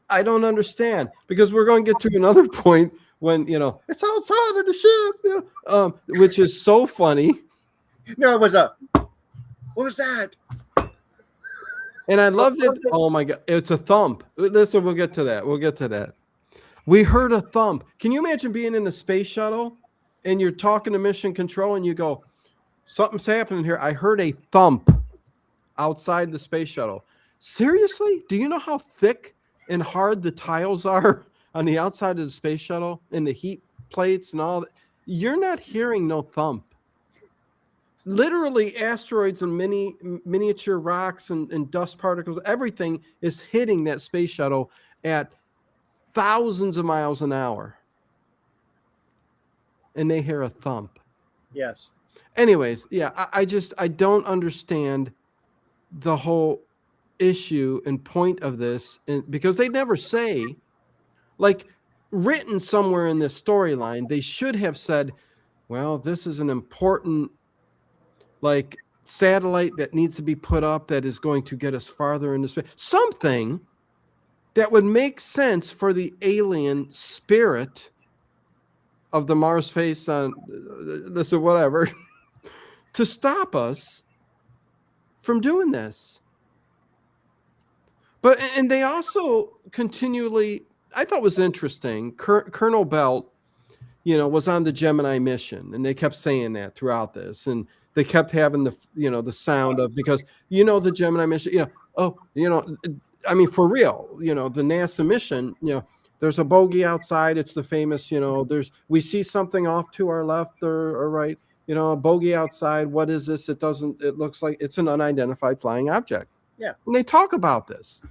I don't understand because we're going to get to another point when, it's outside of the ship, which is so funny. No, it was what was that? And I loved it. Oh my God. It's a thump. Listen, we'll get to that. We heard a thump. Can you imagine being in the space shuttle and you're talking to mission control and you go, something's happening here. I heard a thump outside the space shuttle. Seriously? Do you know how thick and hard the tiles are on the outside of the space shuttle and the heat plates and all that? You're not hearing no thump. Literally asteroids and miniature rocks and dust particles, everything is hitting that space shuttle at thousands of miles an hour. And they hear a thump. Yes. Anyways, yeah, I don't understand the whole issue and point of this because they never say, like written somewhere in this storyline, they should have said, well, this is an important like satellite that needs to be put up that is going to get us farther into space. Something that would make sense for the alien spirit of the Mars face on this or whatever to stop us from doing this. But and they also continually, I thought was interesting, Colonel Belt, was on the Gemini mission, and they kept saying that throughout this, and they kept having the sound of, because the Gemini mission, I mean, for real, the NASA mission, the there's a bogey outside. It's the famous, we see something off to our left or right, a bogey outside. What is this? It looks like it's an unidentified flying object. Yeah. And they talk about this,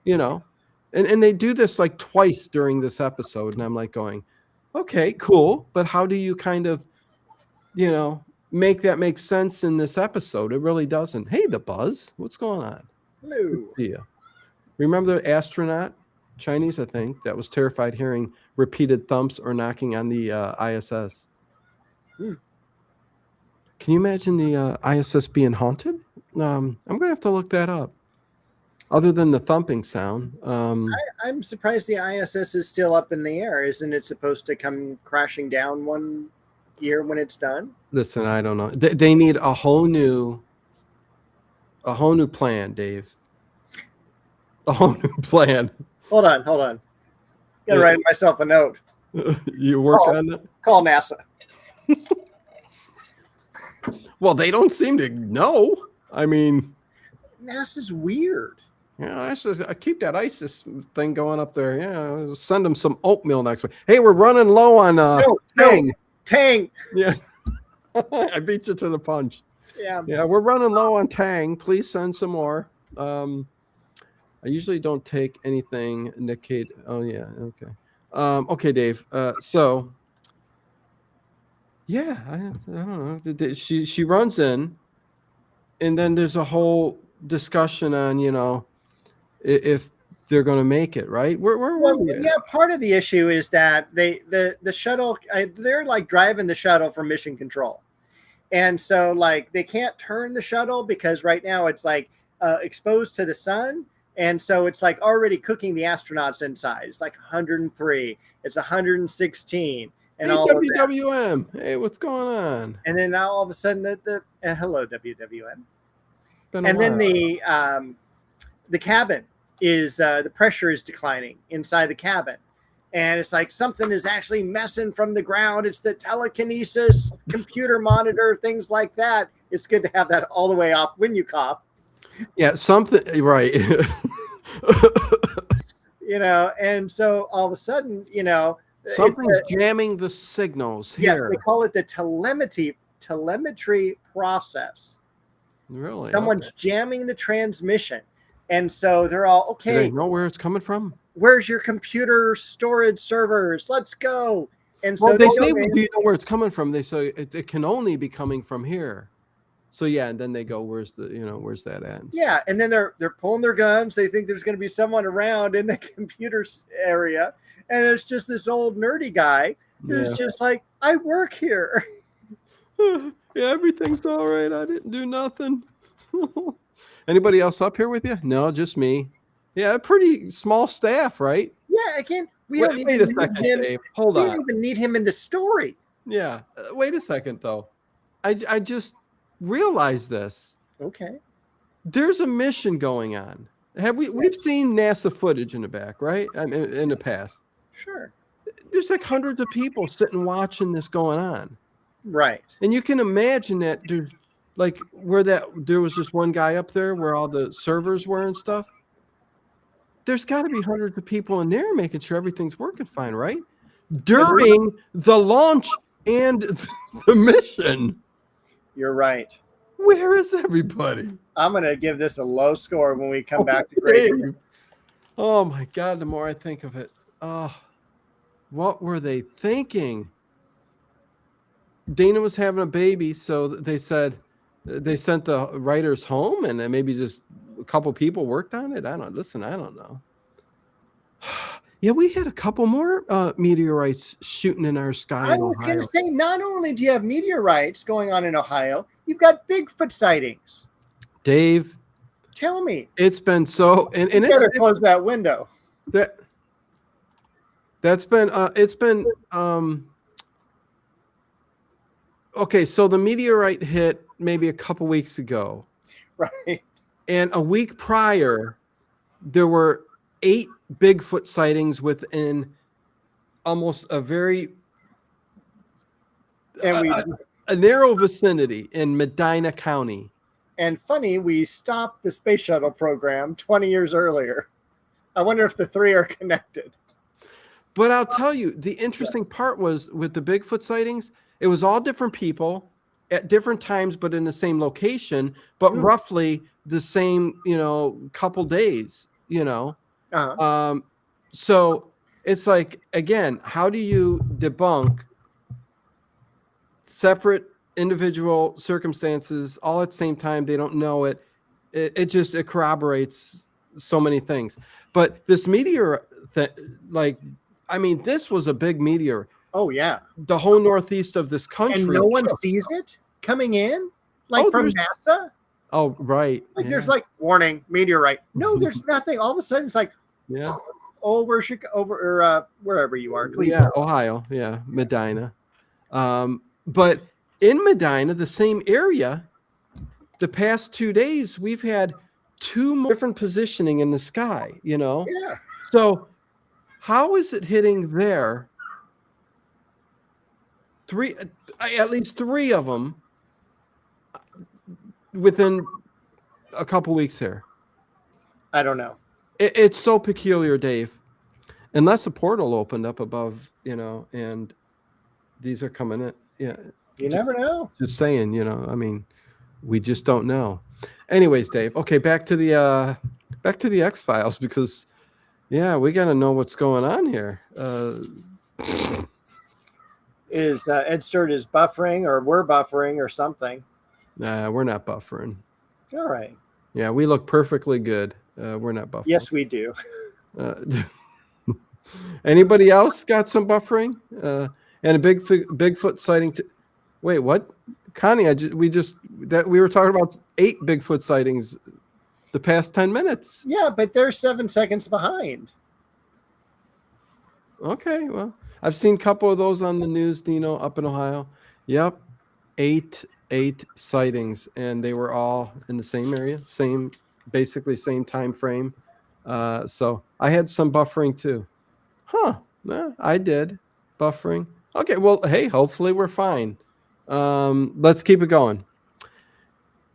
and they do this like twice during this episode. And I'm like going, okay, cool. But how do you kind of, make that make sense in this episode? It really doesn't. Hey, the Buzz, what's going on? Hello. Yeah. Remember the astronaut, Chinese, I think, that was terrified hearing repeated thumps or knocking on the ISS? Hmm. Can you imagine the ISS being haunted? I'm going to have to look that up. Other than the thumping sound. I'm surprised the ISS is still up in the air. Isn't it supposed to come crashing down one year when it's done? Listen, I don't know. They need a whole new plan, Dave. A whole new plan. Hold on. Gotta write myself a note. You work on it? Call NASA. Well, they don't seem to know. I mean, NASA's weird. Yeah, I keep that ISIS thing going up there. Yeah, send them some oatmeal next week. Hey, we're running low on Tang. Tang. Yeah, I beat you to the punch. Yeah, we're running low on Tang. Please send some more. I usually don't take anything. Nick. Oh yeah, okay. Okay, Dave. So yeah, I don't know. She runs in, and then there's a whole discussion on if they're going to make it, right? Yeah, part of the issue is that the shuttle, they're like driving the shuttle for mission control, and so like they can't turn the shuttle because right now it's like exposed to the sun, and so it's like already cooking the astronauts inside. It's like 103, it's 116, and hey, all WWM. Of that. Hey, what's going on? And then now all of a sudden hello WWM, And then the cabin is the pressure is declining inside the cabin, and it's like something is actually messing from the ground. It's the telekinesis, computer monitor, things like that. It's good to have that all the way off when you cough. Yeah, something right. And so all of a sudden, something's jamming the signals here. Yes, they call it the telemetry process. Really? Someone's jamming the transmission. And so they're all, okay. Do they know where it's coming from? Where's your computer storage servers? Let's go. And so they say, do you know where it's coming from? They say it can only be coming from here. So yeah, and then they go, where's that at? Yeah, and then they're pulling their guns. They think there's going to be someone around in the computer area, and it's just this old nerdy guy who's just like, I work here. Yeah, everything's all right. I didn't do nothing. Anybody else up here with you? No, just me. Yeah, a pretty small staff, right? Yeah, again, wait a second, Dave. Hold on. We don't even need him in the story. Yeah, wait a second though. I just realized this. Okay. There's a mission going on. We've seen NASA footage in the back, right? I mean, in the past. Sure. There's like hundreds of people sitting watching this going on. Right. And you can imagine that there's like there was just one guy up there where all the servers were and stuff. There's got to be hundreds of people in there making sure everything's working fine, right? During the launch and the mission. You're right. Where is everybody? I'm going to give this a low score when we come back to grade. Oh my God, the more I think of it. Oh, what were they thinking? Dino was having a baby, so they said they sent the writers home, and then maybe just a couple people worked on it. I don't know. Yeah, we had a couple more meteorites shooting in our sky. I was going to say, not only do you have meteorites going on in Ohio, you've got Bigfoot sightings. Dave, tell me. It's been so, and you better close that window. That's been it's been okay. So the meteorite hit maybe a couple weeks ago, right? And a week prior, there were 8 Bigfoot sightings within almost a very a narrow vicinity in Medina County. And funny, we stopped the space shuttle program 20 years earlier. I wonder if the 3 are connected. But I'll tell you, the interesting part was with the Bigfoot sightings, it was all different people at different times, but in the same location, but roughly the same, couple days, So it's like, again, how do you debunk separate individual circumstances all at the same time? They don't know it. It corroborates so many things. But this meteor, this was a big meteor. Oh yeah, the whole northeast of this country, and no one sees it coming in, from NASA. Oh right, there's like warning meteorite. No, there's nothing. All of a sudden, it's like over wherever you are, Cleveland, Ohio, Medina. But in Medina, the same area, the past 2 days, we've had 2 more different positioning in the sky. Yeah. So how is it hitting there? At least 3 of them within a couple weeks here. I don't know. It's so peculiar, Dave. Unless a portal opened up above, and these are coming in. Yeah. You never know. Just saying, we just don't know. Anyways, Dave. Okay, back to the X-Files, because we got to know what's going on here. Is Ed Sturt is buffering, or we're buffering, or something? Nah, we're not buffering. All right. Yeah, we look perfectly good. We're not buffering. Yes, we do. Anybody else got some buffering? And a Bigfoot sighting. Wait, what? Connie, we were talking about 8 Bigfoot sightings the past 10 minutes. Yeah, but they're 7 seconds behind. Okay, well, I've seen a couple of those on the news, Dino, up in Ohio. Yep, 8 sightings, and they were all in the same area, basically same time frame. So I had some buffering too. I did buffering. Okay, well, hey, hopefully we're fine. Let's keep it going.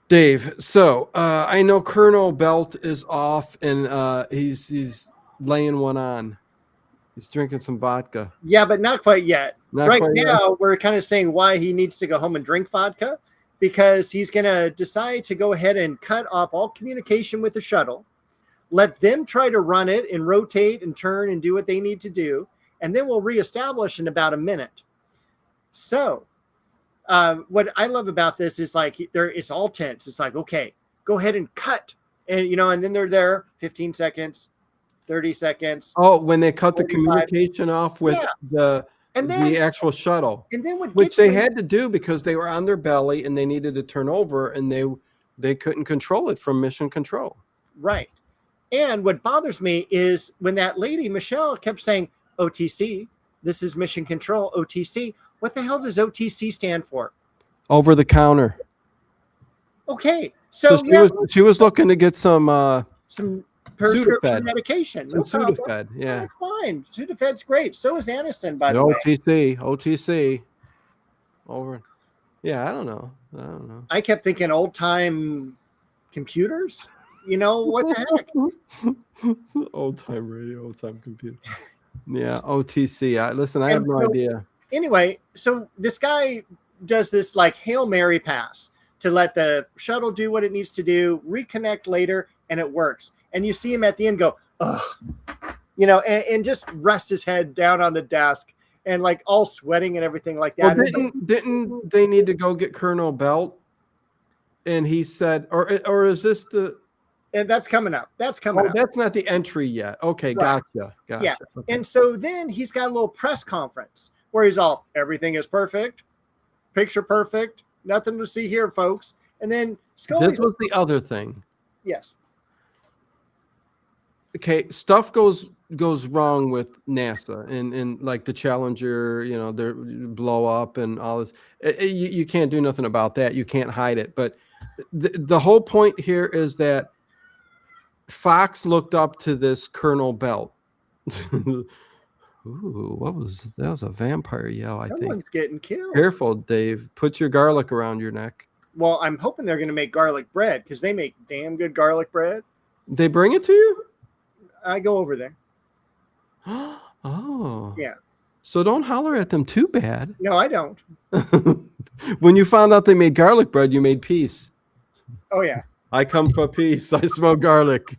Dave, so I know Colonel Belt is off, and he's laying one on. He's drinking some vodka. Yeah, but not quite yet. Right now, we're kind of saying why he needs to go home and drink vodka, because he's going to decide to go ahead and cut off all communication with the shuttle, let them try to run it and rotate and turn and do what they need to do, and then we'll reestablish in about a minute. So what I love about this is it's all tense. It's like, okay, go ahead and cut. And, and then they're there 15 seconds, 30 seconds. Oh, when they cut 45. The communication off with the actual shuttle. And then which they had to do because they were on their belly and they needed to turn over, and they couldn't control it from mission control. Right. And what bothers me is when that lady, Michelle, kept saying, OTC, this is mission control, OTC. What the hell does OTC stand for? Over the counter. Okay. So she was looking to get some prescription medication. Some Sudafed, yeah. That's fine. Sudafed's great. So is Anacin, by the way. OTC. Over. Yeah, I don't know. I kept thinking old time computers. What the heck? Old time radio, old time computer. Yeah, OTC. I have no idea. Anyway, so this guy does this Hail Mary pass to let the shuttle do what it needs to do, reconnect later, and it works. And you see him at the end go, ugh, and just rest his head down on the desk and all sweating and everything like that. Well, didn't they need to go get Colonel Belt? And he said, or is this the... And that's coming up. That's not the entry yet. Okay, right. Gotcha. Yeah. Okay. And so then he's got a little press conference where he's all, everything is perfect, picture perfect, nothing to see here, folks. And then Scully. This was the other thing. Yes. Okay, stuff goes wrong with NASA and the Challenger, they blow up and all this. You can't do nothing about that. You can't hide it. But the whole point here is that Fox looked up to this Colonel Belt. Ooh, that was a vampire yell, I think. Someone's getting killed. Careful, Dave. Put your garlic around your neck. Well, I'm hoping they're going to make garlic bread, because they make damn good garlic bread. They bring it to you? I go over there. Oh. Yeah. So don't holler at them too bad. No, I don't. When you found out they made garlic bread, you made peace. Oh yeah. I come for peace. I smell garlic.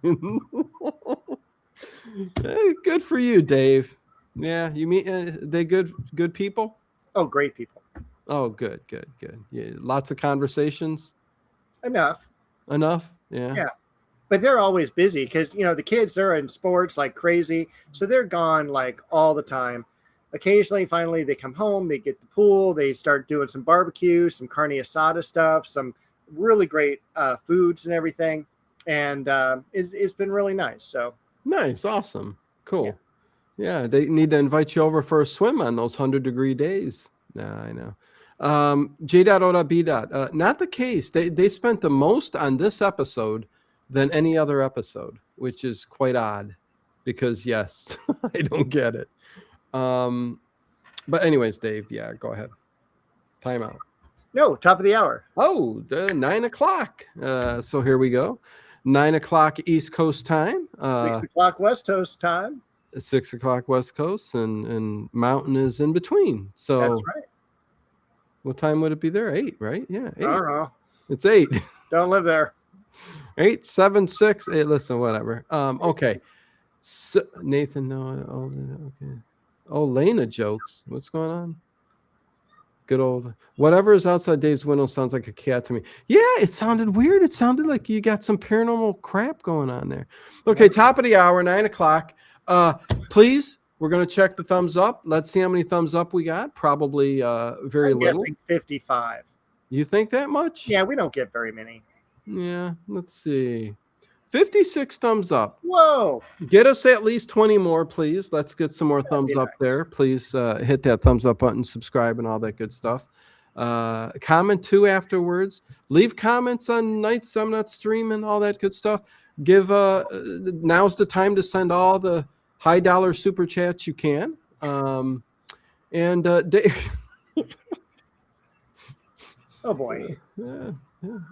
Hey, good for you, Dave. Yeah, you meet they good people? Oh, great people. Oh, good. Yeah, lots of conversations. Enough. Enough? Yeah. Yeah. But they're always busy because, the kids, they're in sports like crazy. So they're gone like all the time. Occasionally, finally, they come home, they get the pool, they start doing some barbecue, some carne asada stuff, some really great foods and everything. And it's been really nice. So Nice, awesome. yeah. Cool. Yeah, they need to invite you over for a swim on those 100-degree days. Yeah, I know. J.O.B. Not the case. They spent the most on this episode than any other episode, which is quite odd because, yes, I don't get it. But anyways, Dave, yeah, go ahead. Time out. No, top of the hour. Oh, 9 o'clock. So here we go. 9 o'clock East Coast time. 6 o'clock West Coast time. 6 o'clock West Coast, and Mountain is in between. So That's right. what time would it be there? 8, right? Yeah, 8. I don't know. It's 8. Don't live there. 8, 7, 6. Listen, whatever. Okay. So, Nathan, no. Okay. Oh, Lena jokes. What's going on? Good old whatever is outside Dave's window sounds like a cat to me. Yeah, it sounded weird. It sounded like you got some paranormal crap going on there. Okay, top of the hour, 9 o'clock. Please, we're gonna check the thumbs up. Let's see how many thumbs up we got. Probably very I'm little. guessing 55. You think that much? Yeah, we don't get very many. Yeah, let's see. 56 thumbs up. Whoa. Get us at least 20 more, please. Let's get some more thumbs up there. Please hit that thumbs up button, subscribe, and all that good stuff. Comment too afterwards. Leave comments on nights I'm not streaming, all that good stuff. Give now's the time to send all the high dollar super chats you can. And Dave. Oh boy. Yeah.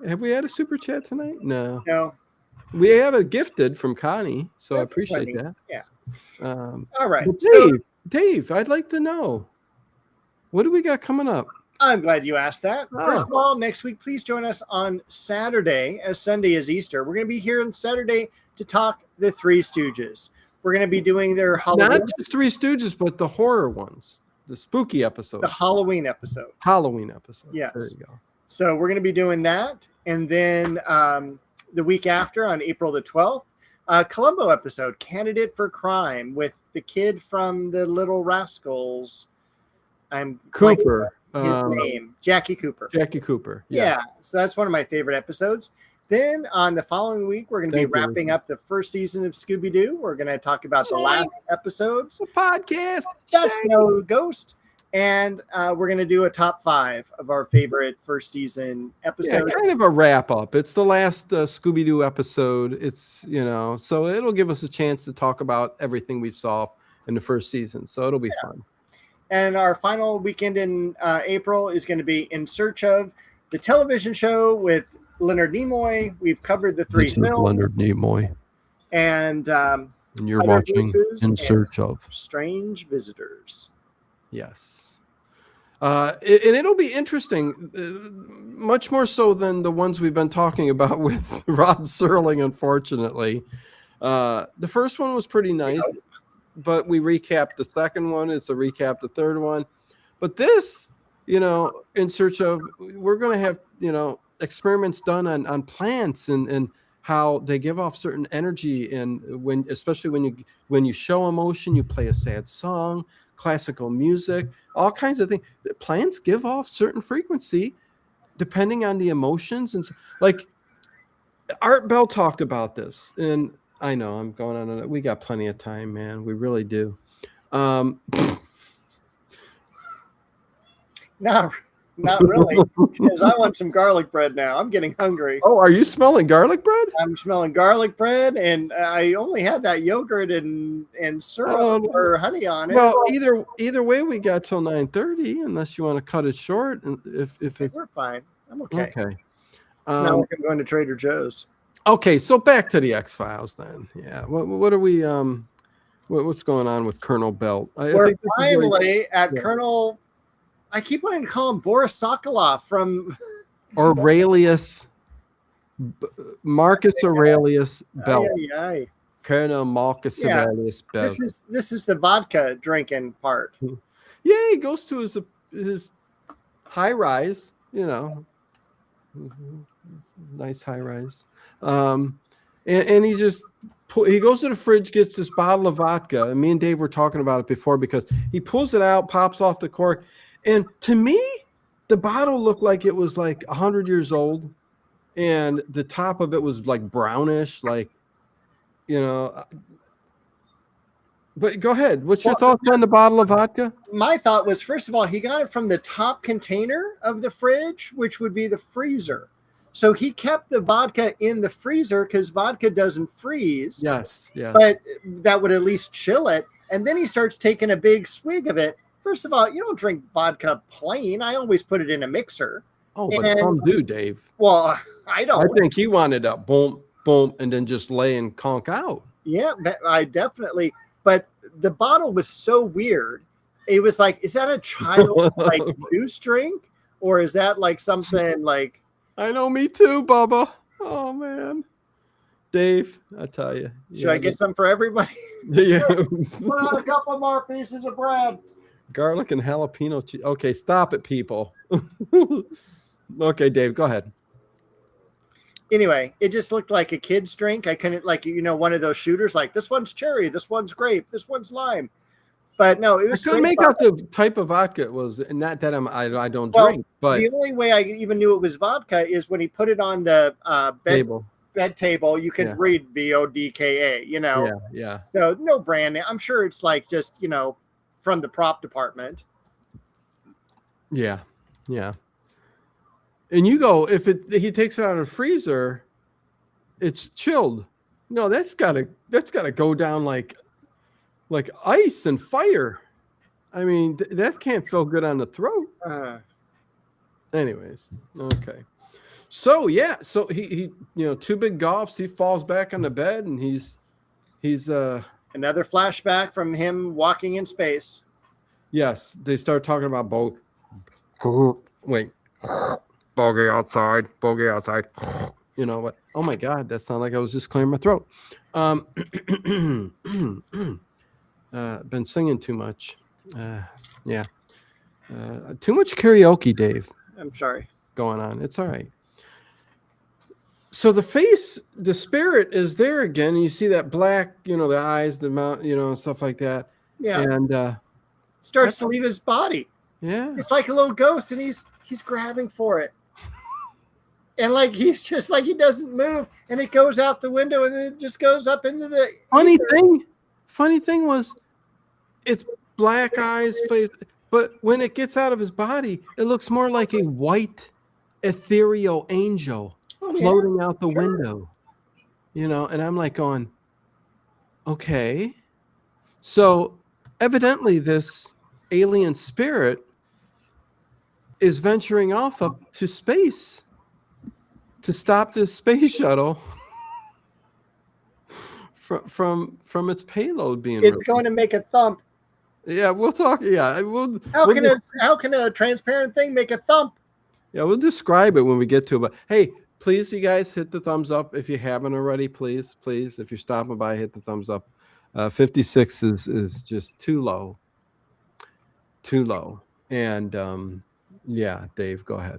Have we had a super chat tonight? No. We have a gifted from Connie, so I appreciate that. Yeah. All right. Dave, I'd like to know, what do we got coming up? I'm glad you asked that. First of all, next week, please join us on Saturday, as Sunday is Easter. We're going to be here on Saturday to talk the Three Stooges. We're going to be doing their Halloween. Not just Three Stooges, but the horror ones, the spooky episodes. The Halloween episodes. Yes. There you go. So we're going to be doing that. And then the week after, on April the 12th, Columbo episode, Candidate for Crime, with the kid from the Little Rascals. I'm Cooper. His name, Jackie Cooper. Jackie Cooper. Yeah. So that's one of my favorite episodes. Then on the following week, we're going to be wrapping up the first season of Scooby-Doo. We're going to talk about the last episodes. The podcast. That's No Ghost. And we're going to do a top 5 of our favorite first season episodes. Yeah, kind of a wrap up. It's the last Scooby-Doo episode. It's, so it'll give us a chance to talk about everything we've saw in the first season. So it'll be fun. And our final weekend in April is going to be In Search of, the television show with Leonard Nimoy. We've covered the 3 films. Leonard Nimoy. And you're watching In Search of Strange Visitors. Yes. And it'll be interesting, much more so than the ones we've been talking about with Rod Serling, unfortunately. The first one was pretty nice, but we recapped the second one. It's a recap the third one. But this, In Search of, we're going to have, experiments done on plants and how they give off certain energy, and especially when you show emotion, you play a sad song, classical music, all kinds of things. Plants give off certain frequency depending on the emotions, and like Art Bell talked about this. And I know I'm going on. We got plenty of time, man. We really do. Not really, because I want some garlic bread now. I'm getting hungry. Oh, are you smelling garlic bread? I'm smelling garlic bread, and I only had that yogurt and syrup or honey on it. Well, either way, we got till 9:30, unless you want to cut it short. And if it's we're fine, I'm okay. Okay. It's not like I'm going to Trader Joe's. Okay, so back to the X-Files then. Yeah. What are we What's going on with Colonel Belt? We're think this is finally at yeah. Colonel. I keep wanting to call him Boris Sokolov from Aurelius, Marcus Aurelius Belt. Aye. Colonel Marcus Yeah, Aurelius Belt. This is the vodka drinking part. Yeah, he goes to his high rise, you know, nice high rise, and he just he goes to the fridge, gets this bottle of vodka, and me and Dave were talking about it before because he pulls it out, pops off the cork, and to me, the bottle looked like it was like 100 years old, and the top of it was like brownish, like, you know. But go ahead. What's your thoughts on the bottle of vodka? My thought was, first of all, he got it from the top container of the fridge, which would be the freezer. So he kept the vodka in the freezer because vodka doesn't freeze. Yes, yeah. But that would at least chill it. And then he starts taking a big swig of it. First of all, you don't drink vodka plain. I always put it in a mixer. Oh, but some do, Dave. Well, I don't. I think he wanted a boom, boom, and then just lay and conk out. Yeah, I definitely. But the bottle was so weird. It was like, is that a child's like juice drink, or is that like something like? I know, me too, Bubba. Oh man, Dave, I tell you. Should I get some for everybody? Yeah. Put out a couple more pieces of bread. Garlic and jalapeno cheese. Okay, stop it, people. Okay, Dave, go ahead. Anyway, it just looked like a kid's drink. I couldn't, like, one of those shooters, like this one's cherry, this one's grape, this one's lime. But no, it was. I couldn't make out the type of vodka it was, and not that I don't drink. But the only way I even knew it was vodka is when he put it on the bed table. You could read VODKA. Yeah. So no brand name. I'm sure it's like just from the prop department. Yeah. And you go, if he takes it out of the freezer, it's chilled. No, that's gotta go down like ice and fire. I mean, that can't feel good on the throat. Anyways, okay. So yeah, so he 2 big gulps. He falls back on the bed, and he's another flashback from him walking in space. Yes, they start talking about Wait. Bogey outside. You know what? Oh my God, that sounded like I was just clearing my throat. Been singing too much. Yeah. Too much karaoke, Dave. I'm sorry. Going on. It's all right. So the spirit is there again. You see that black, the eyes, the mouth, stuff like that. Yeah. And starts to leave his body. Yeah. It's like a little ghost, and he's grabbing for it. And like he's just like he doesn't move, and it goes out the window, and it just goes up into the Funny thing was, it's black eyes, face, but when it gets out of his body, it looks more like a white, ethereal angel floating out the window. And I'm like going, okay. So evidently this alien spirit is venturing off up to space to stop this space shuttle from its payload being. It's going to make a thump. Yeah, we'll talk. Yeah, How can a transparent thing make a thump? Yeah, we'll describe it when we get to it. But hey, please, you guys, hit the thumbs up if you haven't already. Please, if you're stopping by, hit the thumbs up. 56 is just too low. And yeah, Dave, go ahead.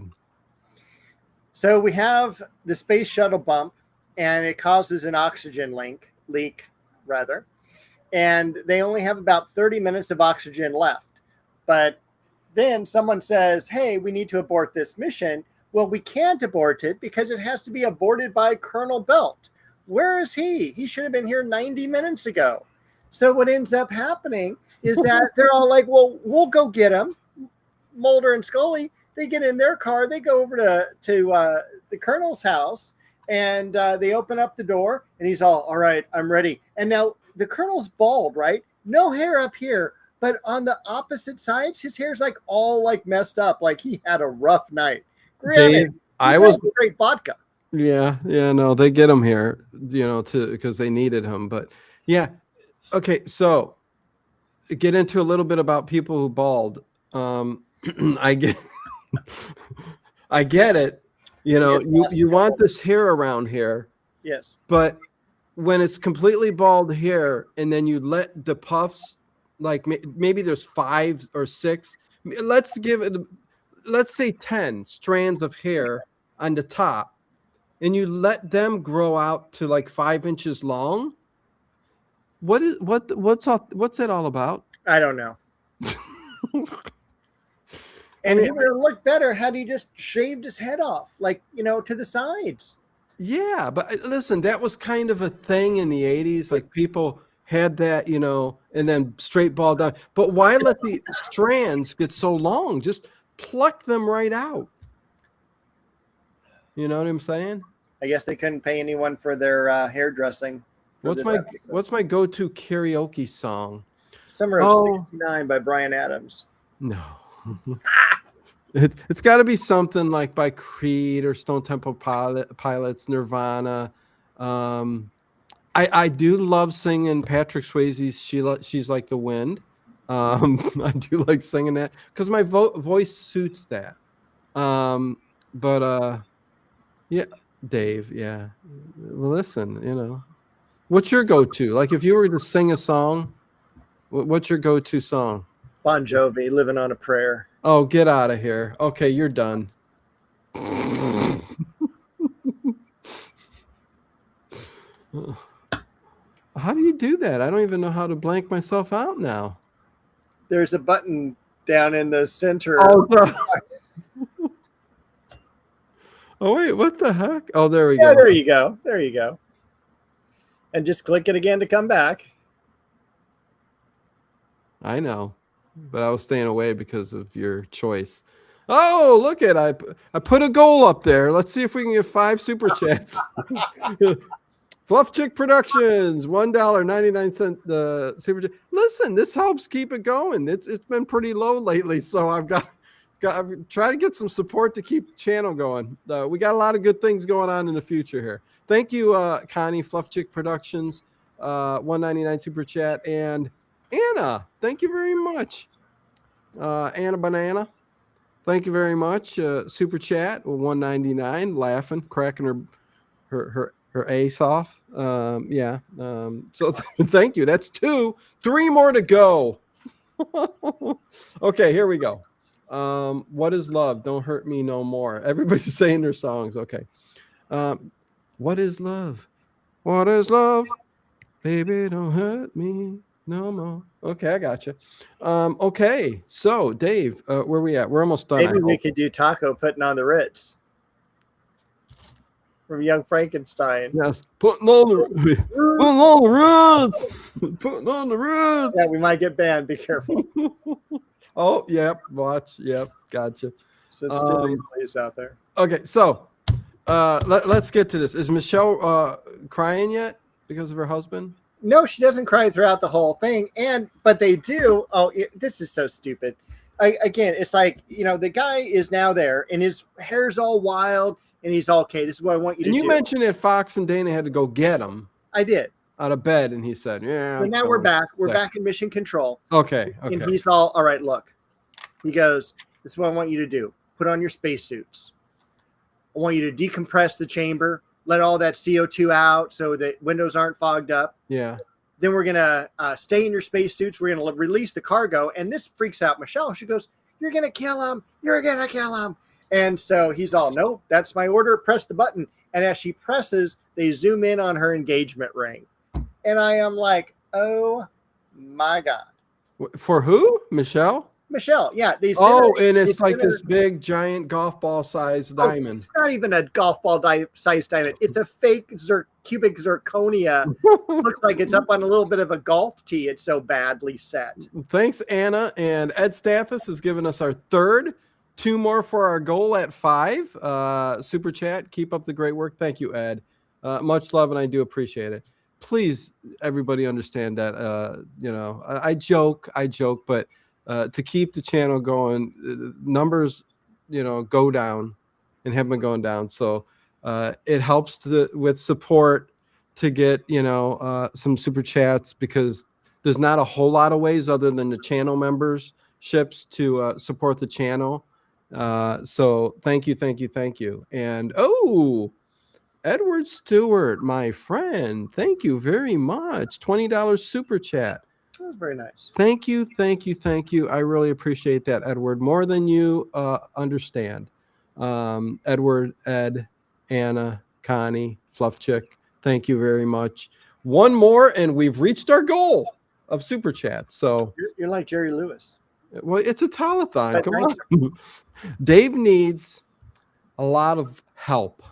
So we have the space shuttle bump, and it causes an oxygen leak, and they only have about 30 minutes of oxygen left. But then someone says, hey, we need to abort this mission. Well, we can't abort it because it has to be aborted by Colonel Belt. Where is he? He should have been here 90 minutes ago. So what ends up happening is that they're all like, well, we'll go get him. Mulder and Scully, they get in their car, they go over to the Colonel's house, and they open up the door, and he's all right, I'm ready. And now the Colonel's bald, right? No hair up here, but on the opposite sides, his hair's like all like messed up, like he had a rough night. Granted, I was great vodka. Yeah, no, they get him here, because they needed him. But yeah, Okay, so get into a little bit about people who bald. I get I get it. You know, you want this hair around here, Yes. but when it's completely bald hair and then you let the puffs, like maybe there's 5 or 6, let's give it, let's say 10 strands of hair on the top, and you let them grow out to like 5 inches long. What's that all about? I don't know. And he would have looked better had he just shaved his head off, like, to the sides. Yeah, but listen, that was kind of a thing in the 80s. Like people had that, and then straight ball down. But why let the strands get so long? Just pluck them right out. You know what I'm saying? I guess they couldn't pay anyone for their hairdressing. What's my go-to karaoke song? Summer of '69 by Bryan Adams. No. It's got to be something like by Creed or Stone Temple Pilots, Nirvana. I do love singing Patrick Swayze's She's Like the Wind. I do like singing that because my voice suits that. But yeah, Dave, yeah. Well, listen, what's your go-to? Like if you were to sing a song, what's your go-to song? Bon Jovi, Living on a Prayer. Oh, get out of here. Okay, you're done. How do you do that? I don't even know how to blank myself out now. There's a button down in the center. Oh, wait, what the heck? Oh, there we go. Yeah, there you go. There you go. And just click it again to come back. I know, but I was staying away because of your choice. Oh, look at I put a goal up there. Let's see if we can get 5 super chats. Fluff Chick Productions, $1.99 the super chat. Listen, this helps keep it going. It's been pretty low lately, so I've try to get some support to keep the channel going. We got a lot of good things going on in the future here. Thank you, Connie, Fluff Chick Productions, $1.99 super chat, and Anna. Thank you very much, Anna Banana. Thank you very much. Super chat, $1.99, laughing, cracking her ace off. Yeah. So thank you. That's 2, 3 more to go. Okay, here we go. What is love? Don't hurt me no more. Everybody's saying their songs. Okay. What is love? What is love? Baby, don't hurt me no more. Okay, I got you. Okay, so Dave, where we at? We're almost done. Maybe we could do Taco Putting on the Ritz from Young Frankenstein. Yes, putting on the roots. Putting on the roots. Yeah, we might get banned. Be careful. Oh, yep. Watch. Yep. Gotcha. Sensitivity plays out there. Okay, so let's get to this. Is Michelle crying yet because of her husband? No, she doesn't cry throughout the whole thing. But they do. Oh, this is so stupid. Again, it's like, the guy is now there and his hair's all wild and he's all, okay, this is what I want you to do. And you mentioned that Fox and Dana had to go get him. I did. Out of bed, and he said, yeah. So now we're back. We're back in mission control. Okay. And he's all right, look. He goes, this is what I want you to do. Put on your spacesuits. I want you to decompress the chamber, let all that CO2 out so that windows aren't fogged up. Yeah. Then we're going to stay in your spacesuits. We're going to release the cargo. And this freaks out Michelle. She goes, you're going to kill him. You're going to kill him. And so he's all, no, that's my order. Press the button. And as she presses, they zoom in on her engagement ring. And I am like, oh, my God. For who? Michelle? Michelle, yeah. And it's like this big, giant golf ball sized diamond. It's not even a golf ball sized diamond. It's a fake cubic zirconia. Looks like it's up on a little bit of a golf tee. It's so badly set. Thanks, Anna. And Ed Stathis has given us our 3rd. 2 more for our goal at 5. Super chat. Keep up the great work. Thank you, Ed. Much love, and I do appreciate it. Please, everybody understand that, I joke, but to keep the channel going, numbers, go down and have been going down. So it helps with support to get, some super chats because there's not a whole lot of ways other than the channel memberships to support the channel. So thank you. And Edward Stewart, my friend, thank you very much. $20 super chat. That was very nice. Thank you. I really appreciate that, Edward, more than you understand. Edward, Ed, Anna, Connie, Fluff Chick, thank you very much. One more, and we've reached our goal of super chats. So you're like Jerry Lewis. Well, it's a telethon. Come nice. on. Dave needs a lot of help,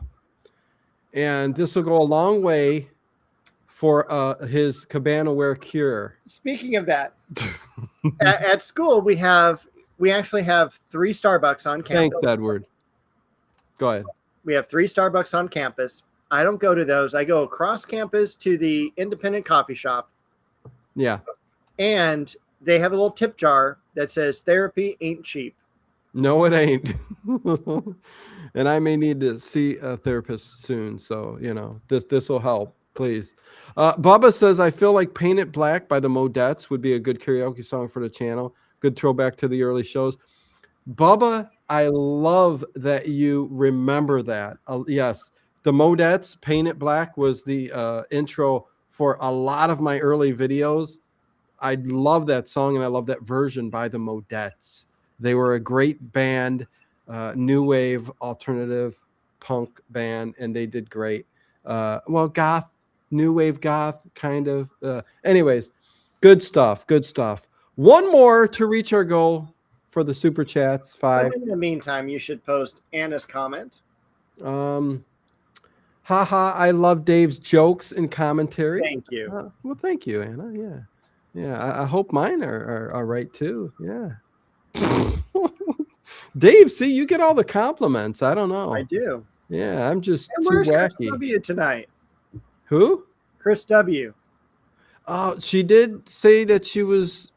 and this will go a long way for his Cabanaware cure. Speaking of that, at school we actually have 3 Starbucks on campus. Thanks, Edward. Go ahead. We have 3 Starbucks on campus. I don't go to those. I go across campus to the independent coffee shop. Yeah. And they have a little tip jar that says therapy ain't cheap. No, it ain't. And I may need to see a therapist soon. So, this will help. Please. Bubba says, I feel like Paint It Black by the Modettes would be a good karaoke song for the channel. Good throwback to the early shows. Bubba, I love that you remember that. Yes, the Modettes, Paint It Black was the intro for a lot of my early videos. I love that song, and I love that version by the Modettes. They were a great band, new wave, alternative punk band, and they did great. Goth, new wave goth, kind of. Anyways, good stuff. One more to reach our goal for the super chats. 5. In the meantime, you should post Anna's comment. Haha, I love Dave's jokes and commentary. Thank you. Well, thank you, Anna. Yeah. I hope mine are right too. Yeah. Dave, see, you get all the compliments. I don't know. I do. Yeah, I'm just and too where's wacky. Chris W tonight? Who? Chris W. She did say that she was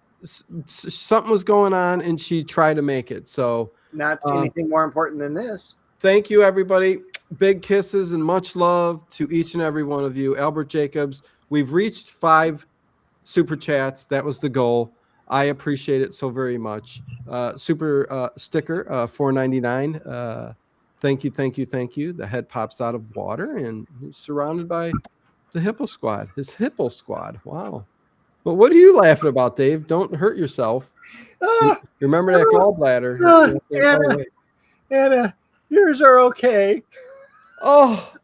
something was going on and she tried to make it. So not anything more important than this. Thank you, everybody. Big kisses and much love to each and every one of you. Albert Jacobs, we've reached 5 super chats. That was the goal. I appreciate it so very much. Super sticker, $4.99. Thank you. The head pops out of water and he's surrounded by the Hippo Squad. His Hippo Squad. Wow. But what are you laughing about, Dave? Don't hurt yourself. Remember that gallbladder. Anna, yours are okay. Oh.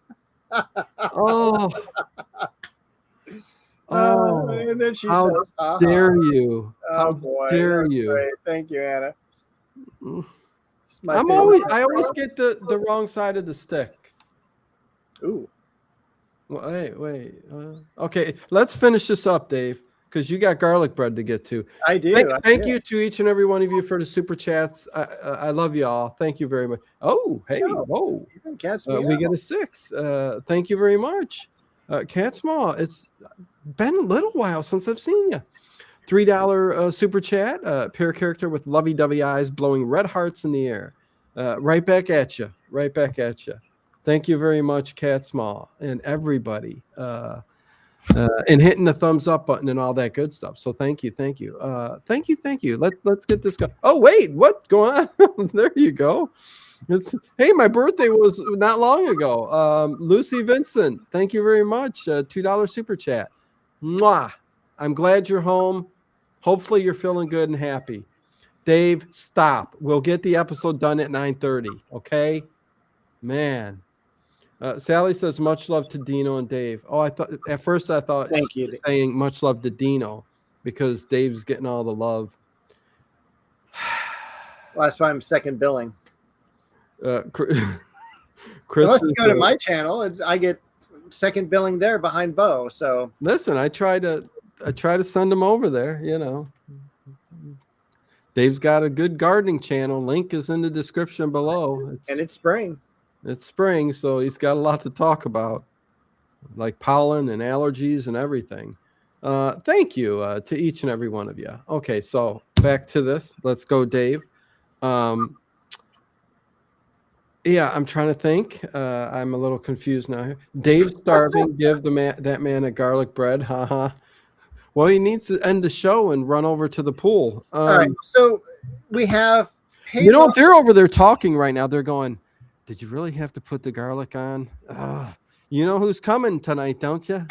And then she says, how dare you? Oh, boy. Dare you? Great. Thank you, Anna. I always get the wrong side of the stick. Ooh. Well, wait. Okay, let's finish this up, Dave, because you got garlic bread to get to. I do. Thank you to each and every one of you for the super chats. I love you all. Thank you very much. Oh, hey, whoa. We get a 6. Thank you very much. Cat Small, it's been a little while since I've seen you. $3 super chat, pair character with lovey-dovey eyes blowing red hearts in the air. Right back at you. Thank you very much, Cat Small, and everybody. And hitting the thumbs up button and all that good stuff. So thank you. Thank you. Let's get this going. Oh, wait, what's going on? There you go. Hey, my birthday was not long ago. Lucy Vincent, thank you very much. $2 super chat. Mwah. I'm glad you're home. Hopefully you're feeling good and happy. Dave, stop. We'll get the episode done at 9:30. Okay, man. Sally says much love to Dino and Dave. Oh, at first I thought thank you saying much love to Dino because Dave's getting all the love. Well, that's why I'm second billing. Chris, let's go to my channel. I get second billing there behind Bo. So listen, I try to send him over there. Dave's got a good gardening channel. Link is in the description below. It's spring. It's spring, so he's got a lot to talk about, like pollen and allergies and everything. Thank you to each and every one of you. Okay, so back to this. Let's go, Dave. Yeah, I'm trying to think. I'm a little confused now. Dave's starving. Give that man a garlic bread. Haha. Well, he needs to end the show and run over to the pool. All right, so we have. You know, if they're over there talking right now, they're going, "Did you really have to put the garlic on? You know who's coming tonight, don't you?"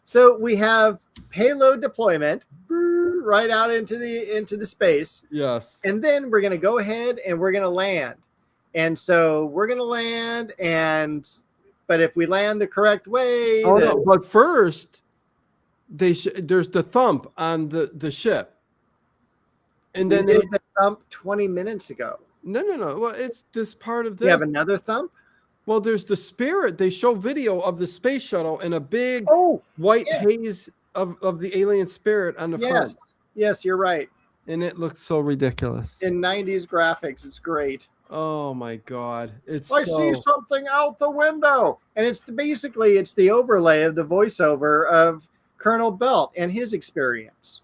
So we have payload deployment right out into the space. Yes. And then we're going to go ahead and we're going to land. And so we're going to land, but if we land the correct way, no, but first there's the thump on the ship. And then they did the thump 20 minutes ago. No. Well, it's this part of this. You have another thump? Well, there's the spirit. They show video of the space shuttle and a big white haze of the alien spirit on the front. Yes, you're right. And it looks so ridiculous. In 90s graphics, it's great. Oh my God. I see something out the window. And it's the overlay of the voiceover of Colonel Belt and his experience.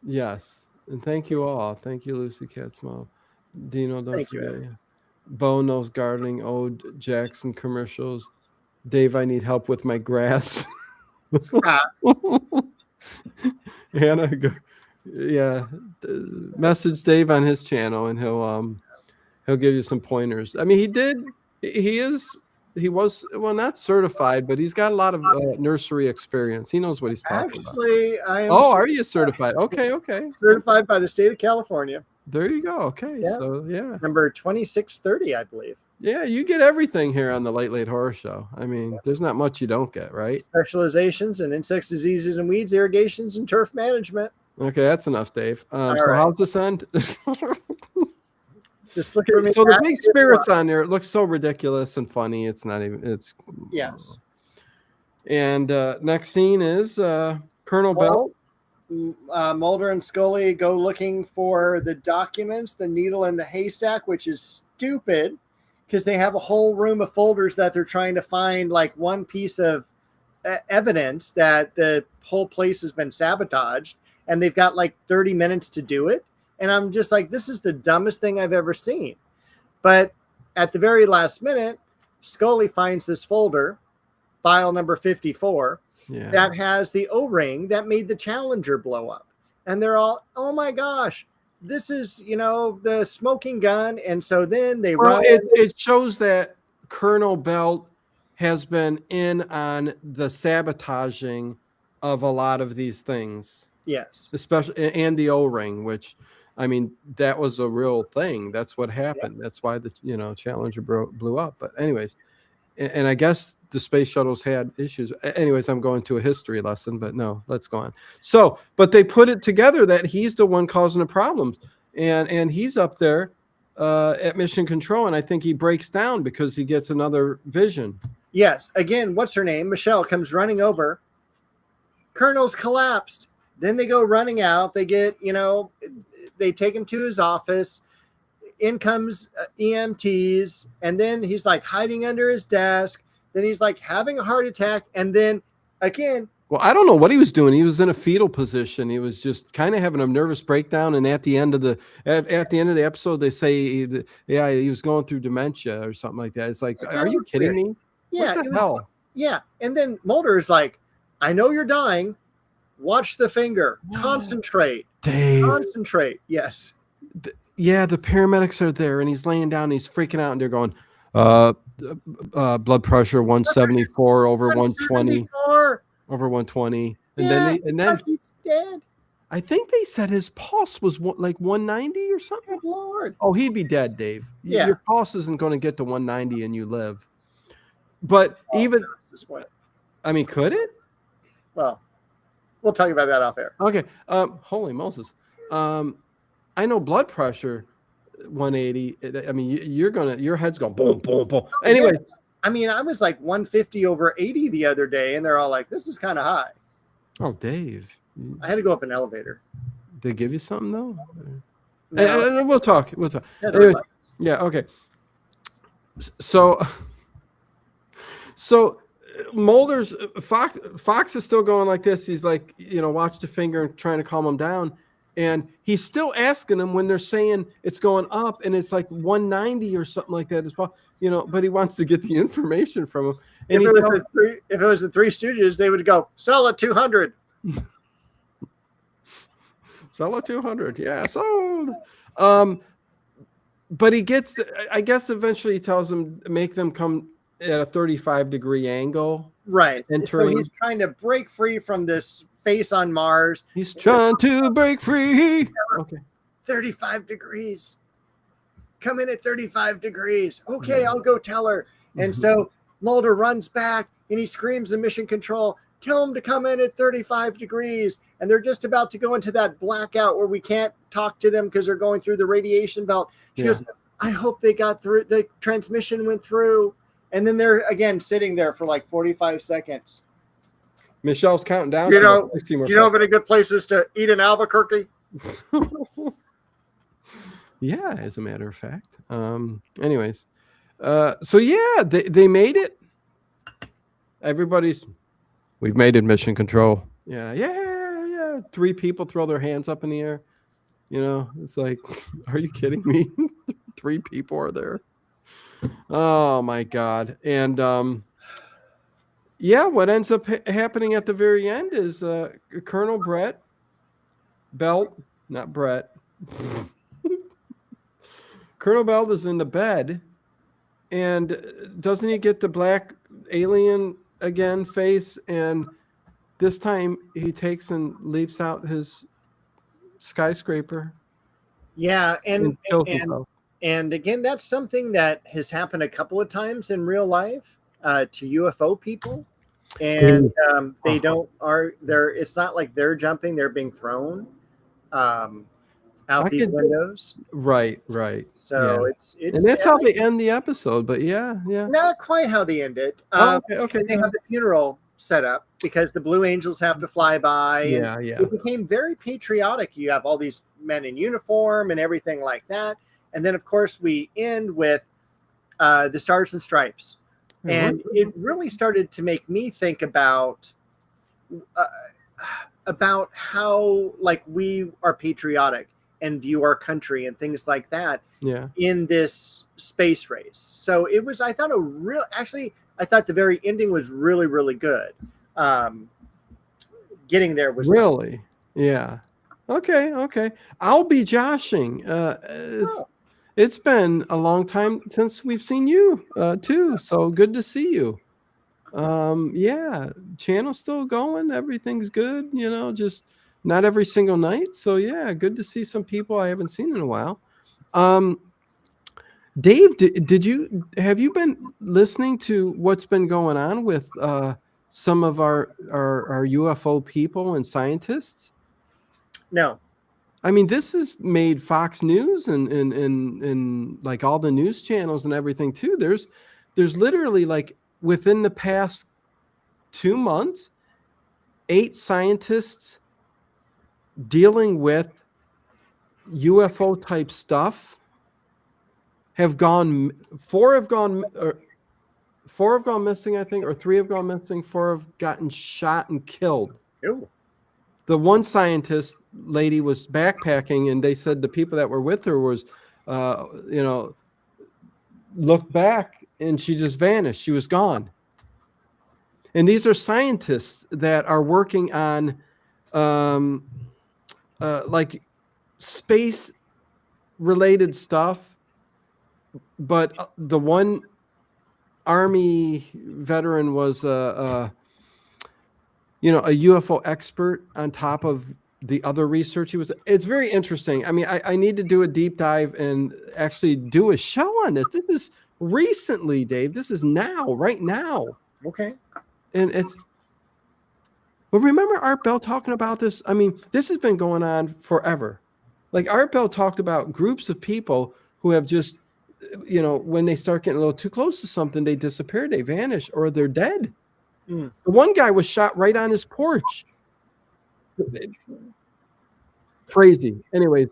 Yes. And thank you all. Thank you, Lucy Cat's mom. Dino, don't forget. Bo knows gardening. Ode Jackson commercials. Dave, I need help with my grass. Hannah, message Dave on his channel and he'll give you some pointers. I mean, he was not certified, but he's got a lot of nursery experience. He knows what he's talking about. Actually, I am. Oh, are you certified? Okay. Certified by the state of California. There you go. Okay, yeah. So number 2630, I believe. Yeah, you get everything here on the Late Horror Show. I mean, there's not much you don't get, right? Specializations in insects, diseases, and weeds, irrigations, and turf management. Okay, that's enough, Dave. How's this end? Just look for me. So the big spirits on there, it looks so ridiculous and funny. It's not even. It's yes. And next scene is Colonel Bell. Mulder and Scully go looking for the documents, the needle in the haystack, which is stupid because they have a whole room of folders that they're trying to find like one piece of evidence that the whole place has been sabotaged, and they've got like 30 minutes to do it. And I'm just like, this is the dumbest thing I've ever seen. But at the very last minute, Scully finds this folder, file number 54, that has the O-ring that made the Challenger blow up. And they're all, oh my gosh, this is, the smoking gun. And so then they run. It shows that Colonel Belt has been in on the sabotaging of a lot of these things. Yes. Especially, and the O-ring, which, I mean, that was a real thing. That's what happened. Yeah. That's why the Challenger blew up. But anyways, and I guess the space shuttles had issues. Anyways, I'm going to a history lesson, but no, let's go on. So, but they put it together that he's the one causing the problems, and he's up there at mission control, and I think he breaks down because he gets another vision. Yes. Again, what's her name? Michelle comes running over. Colonel's collapsed. Then they go running out. They get, they take him to his office. In comes EMTs. And then he's like hiding under his desk. Then he's like having a heart attack. And then again. Well, I don't know what he was doing. He was in a fetal position. He was just kind of having a nervous breakdown. And at the end of the episode, they say, he was going through dementia or something like that. It's like, are you kidding me? Yeah. What the hell? Yeah. And then Mulder is like, I know you're dying. Watch the finger. Concentrate. Dave. Concentrate. Yes. The paramedics are there, and he's laying down, and he's freaking out, and they're going, blood pressure 174 over 120. Over 120. And then he's dead. I think they said his pulse was like 190 or something. Good Lord. Oh, he'd be dead, Dave. Yeah. Your pulse isn't going to get to 190 and you live. But I mean, could it? Well, we'll talk about that off air. Okay. Holy Moses. I know blood pressure 180. I mean, your head's going boom, boom, boom. Anyway. Yeah. I mean, I was like 150 over 80 the other day, and they're all like, this is kind of high. Oh, Dave. I had to go up an elevator. They give you something, though? No. We'll talk. Anyway, yeah, okay. So Mulder's Fox is still going like this. He's like, watch the finger and trying to calm him down. And he's still asking them when they're saying it's going up and it's like 190 or something like that as well, but he wants to get the information from him. And if it was the Three Stooges, they would go, sell it 200. Sell it 200. Yeah, sold. But he gets, I guess eventually he tells them, make them come at a 35-degree angle. Right. Entering. So he's trying to break free from this face on Mars. He's trying to break free. Okay. 35 degrees. Come in at 35 degrees. Okay, I'll go tell her. And so Mulder runs back and he screams to Mission Control, tell them to come in at 35 degrees. And they're just about to go into that blackout where we can't talk to them because they're going through the radiation belt. She goes, I hope they got through. The transmission went through. And then they're again sitting there for like 45 seconds. Michelle's counting down. You know of any good places to eat in Albuquerque? Yeah, as a matter of fact. Anyways, so yeah, they made it. We've made it, Mission Control. Yeah. 3 people throw their hands up in the air. It's like, are you kidding me? 3 people are there. Oh my God. And what ends up happening at the very end is Colonel Belt, not Brett. Colonel Belt is in the bed, and doesn't he get the black alien again face? And this time he takes and leaps out his skyscraper. Yeah, and kills himself. And again, that's something that has happened a couple of times in real life to UFO people. And they it's not like they're jumping, they're being thrown out these windows. Right. So it's and that's how they end the episode, but yeah. Not quite how they end it. Okay. They have the funeral set up because the Blue Angels have to fly by. Yeah. It became very patriotic. You have all these men in uniform and everything like that. And then, of course, we end with the Stars and Stripes. And it really started to make me think about how, like, we are patriotic and view our country and things like that in this space race. So it was, I thought I thought the very ending was really, really good. Getting there was really, yeah. Okay. I'll be joshing. It's been a long time since we've seen you too. So good to see you. Channel's still going. Everything's good. Just not every single night. So yeah, good to see some people I haven't seen in a while. Dave, have you been listening to what's been going on with some of our UFO people and scientists? No. I mean, this has made Fox News and like all the news channels and everything too. There's literally, like, within the past 2 months, 8 scientists dealing with UFO type stuff have gone. 4 have gone missing, I think, or 3 have gone missing. 4 have gotten shot and killed. Ew. The one scientist lady was backpacking, and they said the people that were with her was, looked back and she just vanished. She was gone. And these are scientists that are working on, like, space related stuff. But the one Army veteran was a UFO expert on top of the other research it's very interesting. I mean, I need to do a deep dive and actually do a show on this. This is recently, Dave. This is now, right now. Okay. And but remember Art Bell talking about this? I mean, this has been going on forever. Like, Art Bell talked about groups of people who have just, when they start getting a little too close to something, they disappear, they vanish, or they're dead. The one guy was shot right on his porch. Crazy. Anyways,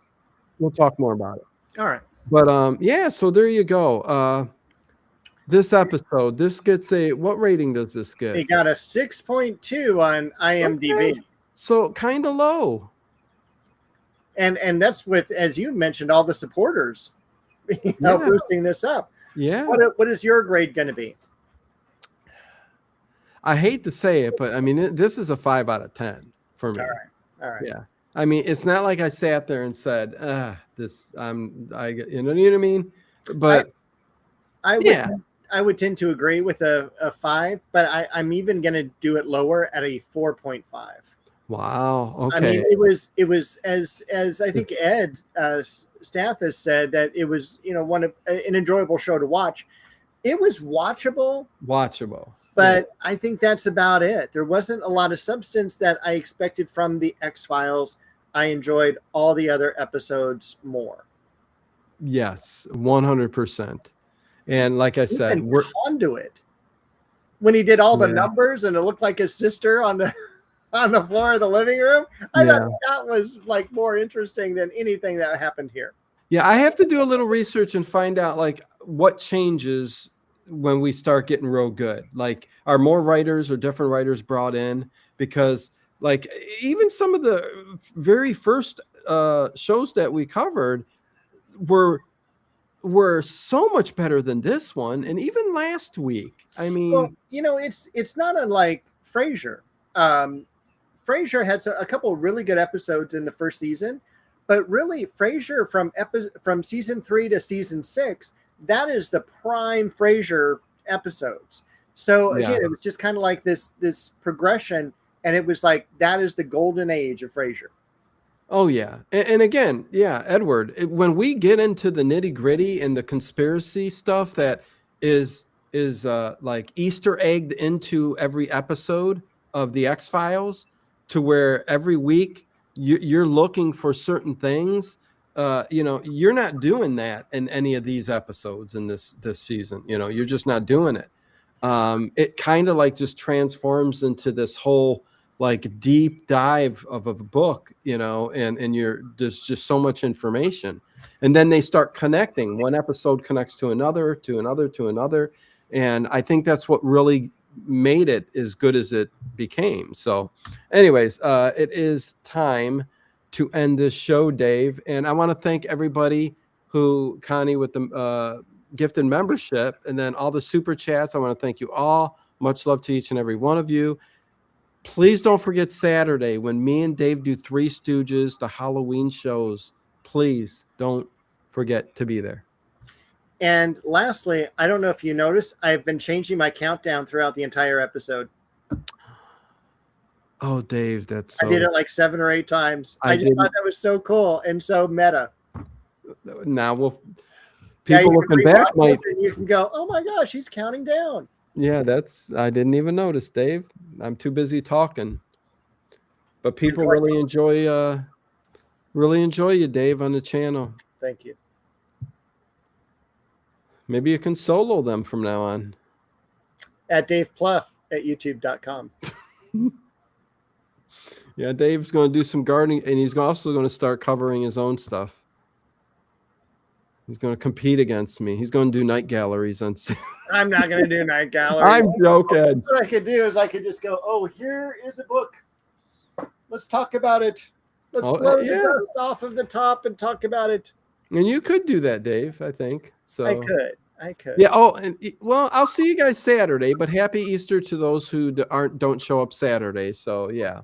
we'll talk more about it. All right. But so there you go. This episode, this gets what rating does this get? It got a 6.2 on IMDb. Okay. So kind of low. and that's with, as you mentioned, all the supporters, boosting this up. Yeah. What is your grade going to be? I hate to say it, but I mean, this is a 5 out of 10 for me. All right. Yeah. I mean, it's not like I sat there and said, you know what I mean? But I would tend to agree with a 5, but I'm even going to do it lower at a 4.5. Wow. Okay. I mean, it was as I think Ed Stath has said, that it was, an enjoyable show to watch. It was watchable. But I think that's about it. There wasn't a lot of substance that I expected from the X-Files. I enjoyed all the other episodes more. Yes, 100%. And like I said, we're Conduit. When he did all the numbers and it looked like his sister on the floor of the living room, I thought that was like more interesting than anything that happened here. Yeah, I have to do a little research and find out like what changes when we start getting real good. Like, are more writers or different writers brought in? Because like even some of the very first shows that we covered were so much better than this one, and even last week. I mean, it's not unlike Frasier. Frasier had a couple of really good episodes in the first season, but really Frasier from season 3 to season 6, that is the prime Frasier episodes. So again, it was just kind of like this progression, and it was like that is the golden age of Frasier. Oh yeah, and again, Edward, when we get into the nitty gritty and the conspiracy stuff that is like Easter egged into every episode of the X-Files, to where every week you're looking for certain things. You're not doing that in any of these episodes in this season. You're just not doing it. It kind of like just transforms into this whole like deep dive of a book, and there's just so much information. And then they start connecting. One episode connects to another, to another, to another. And I think that's what really made it as good as it became. So anyways, it is time to end this show, Dave. And I want to thank everybody who, Connie, with the gifted membership, and then all the super chats. I want to thank you all. Much love to each and every one of you. Please don't forget Saturday when me and Dave do Three Stooges, the Halloween shows. Please don't forget to be there. And lastly, I don't know if you noticed, I've been changing my countdown throughout the entire episode. Oh, Dave, I did it like 7 or 8 times. I just thought that was so cool and so meta. Now people looking back, you can go, oh my gosh, he's counting down. Yeah, I didn't even notice, Dave. I'm too busy talking. But people really enjoy you, Dave, on the channel. Thank you. Maybe you can solo them from now on. At Dave Pluff at youtube.com. Yeah, Dave's going to do some gardening, and he's also going to start covering his own stuff. He's going to compete against me. He's going to do night galleries on. I'm not going to do night galleries. I'm joking. What I could do is I could just go, oh, here is a book. Let's talk about it. Let's blow the dust off of the top and talk about it. And you could do that, Dave, I think. So I could. Yeah. Oh, well, I'll see you guys Saturday, but happy Easter to those who don't show up Saturday. So yeah.